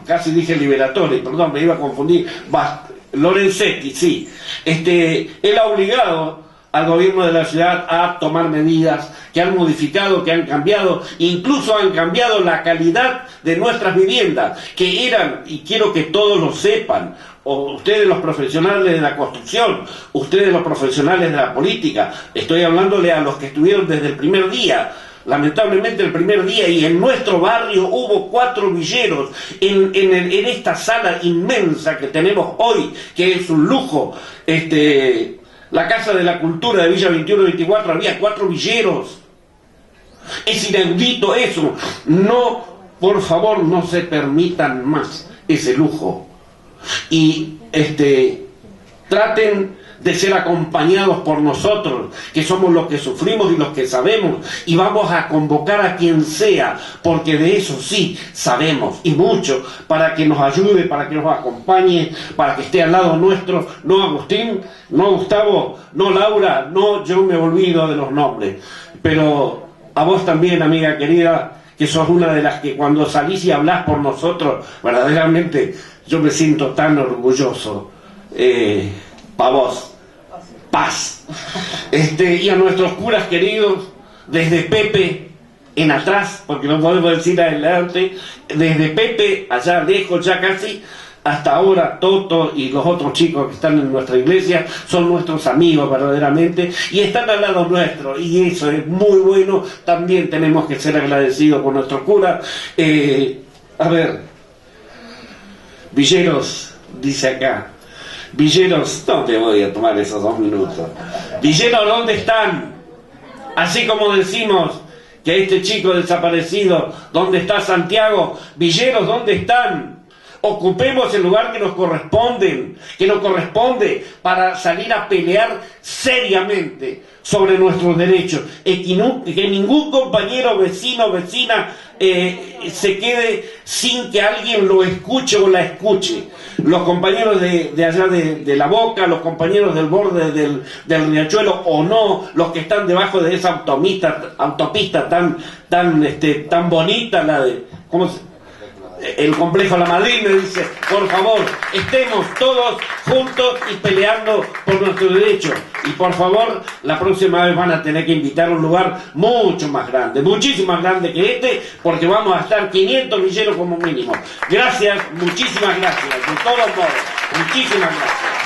casi dije Liberatori, perdón, me iba a confundir, Lorenzetti, sí, él ha obligado al gobierno de la ciudad a tomar medidas que han modificado, que han cambiado, incluso han cambiado la calidad de nuestras viviendas, que eran, y quiero que todos lo sepan, ustedes los profesionales de la construcción, ustedes los profesionales de la política, estoy hablándole a los que estuvieron desde el primer día, lamentablemente el primer día, y en nuestro barrio hubo 4 villeros, en esta sala inmensa que tenemos hoy, que es un lujo, la Casa de la Cultura de Villa 21-24, había 4 villeros. Es inaudito eso. No, por favor, no se permitan más ese lujo. Y traten de ser acompañados por nosotros, que somos los que sufrimos y los que sabemos, y vamos a convocar a quien sea, porque de eso sí sabemos, y mucho, para que nos ayude, para que nos acompañe, para que esté al lado nuestro. No Agustín, no Gustavo, no Laura, no, yo me olvido de los nombres, pero a vos también, amiga querida, que sos una de las que cuando salís y hablás por nosotros, verdaderamente yo me siento tan orgulloso. Pa' vos, paz. Y a nuestros curas queridos, desde Pepe en atrás, porque no podemos decir adelante, desde Pepe allá lejos, ya casi, hasta ahora Toto y los otros chicos que están en nuestra iglesia son nuestros amigos verdaderamente y están al lado nuestro, y eso es muy bueno. También tenemos que ser agradecidos con nuestro cura. A ver, Villeros dice acá, Villeros, no te voy a tomar esos 2 minutos. Villeros, ¿dónde están? Así como decimos que este chico desaparecido, ¿dónde está Santiago? Villeros, ¿dónde están? Ocupemos el lugar que nos corresponde para salir a pelear seriamente sobre nuestros derechos, que ningún compañero, vecino, vecina se quede sin que alguien lo escuche o la escuche. Los compañeros de allá de La Boca, los compañeros del borde del Riachuelo o no, los que están debajo de esa autopista tan bonita, la de, ¿cómo se? El complejo La Madrid, me dice, por favor, estemos todos juntos y peleando por nuestros derechos. Y por favor, la próxima vez van a tener que invitar a un lugar mucho más grande, muchísimo más grande que este, porque vamos a estar 500 villeros como mínimo. Gracias, muchísimas gracias, de todos modos, muchísimas gracias.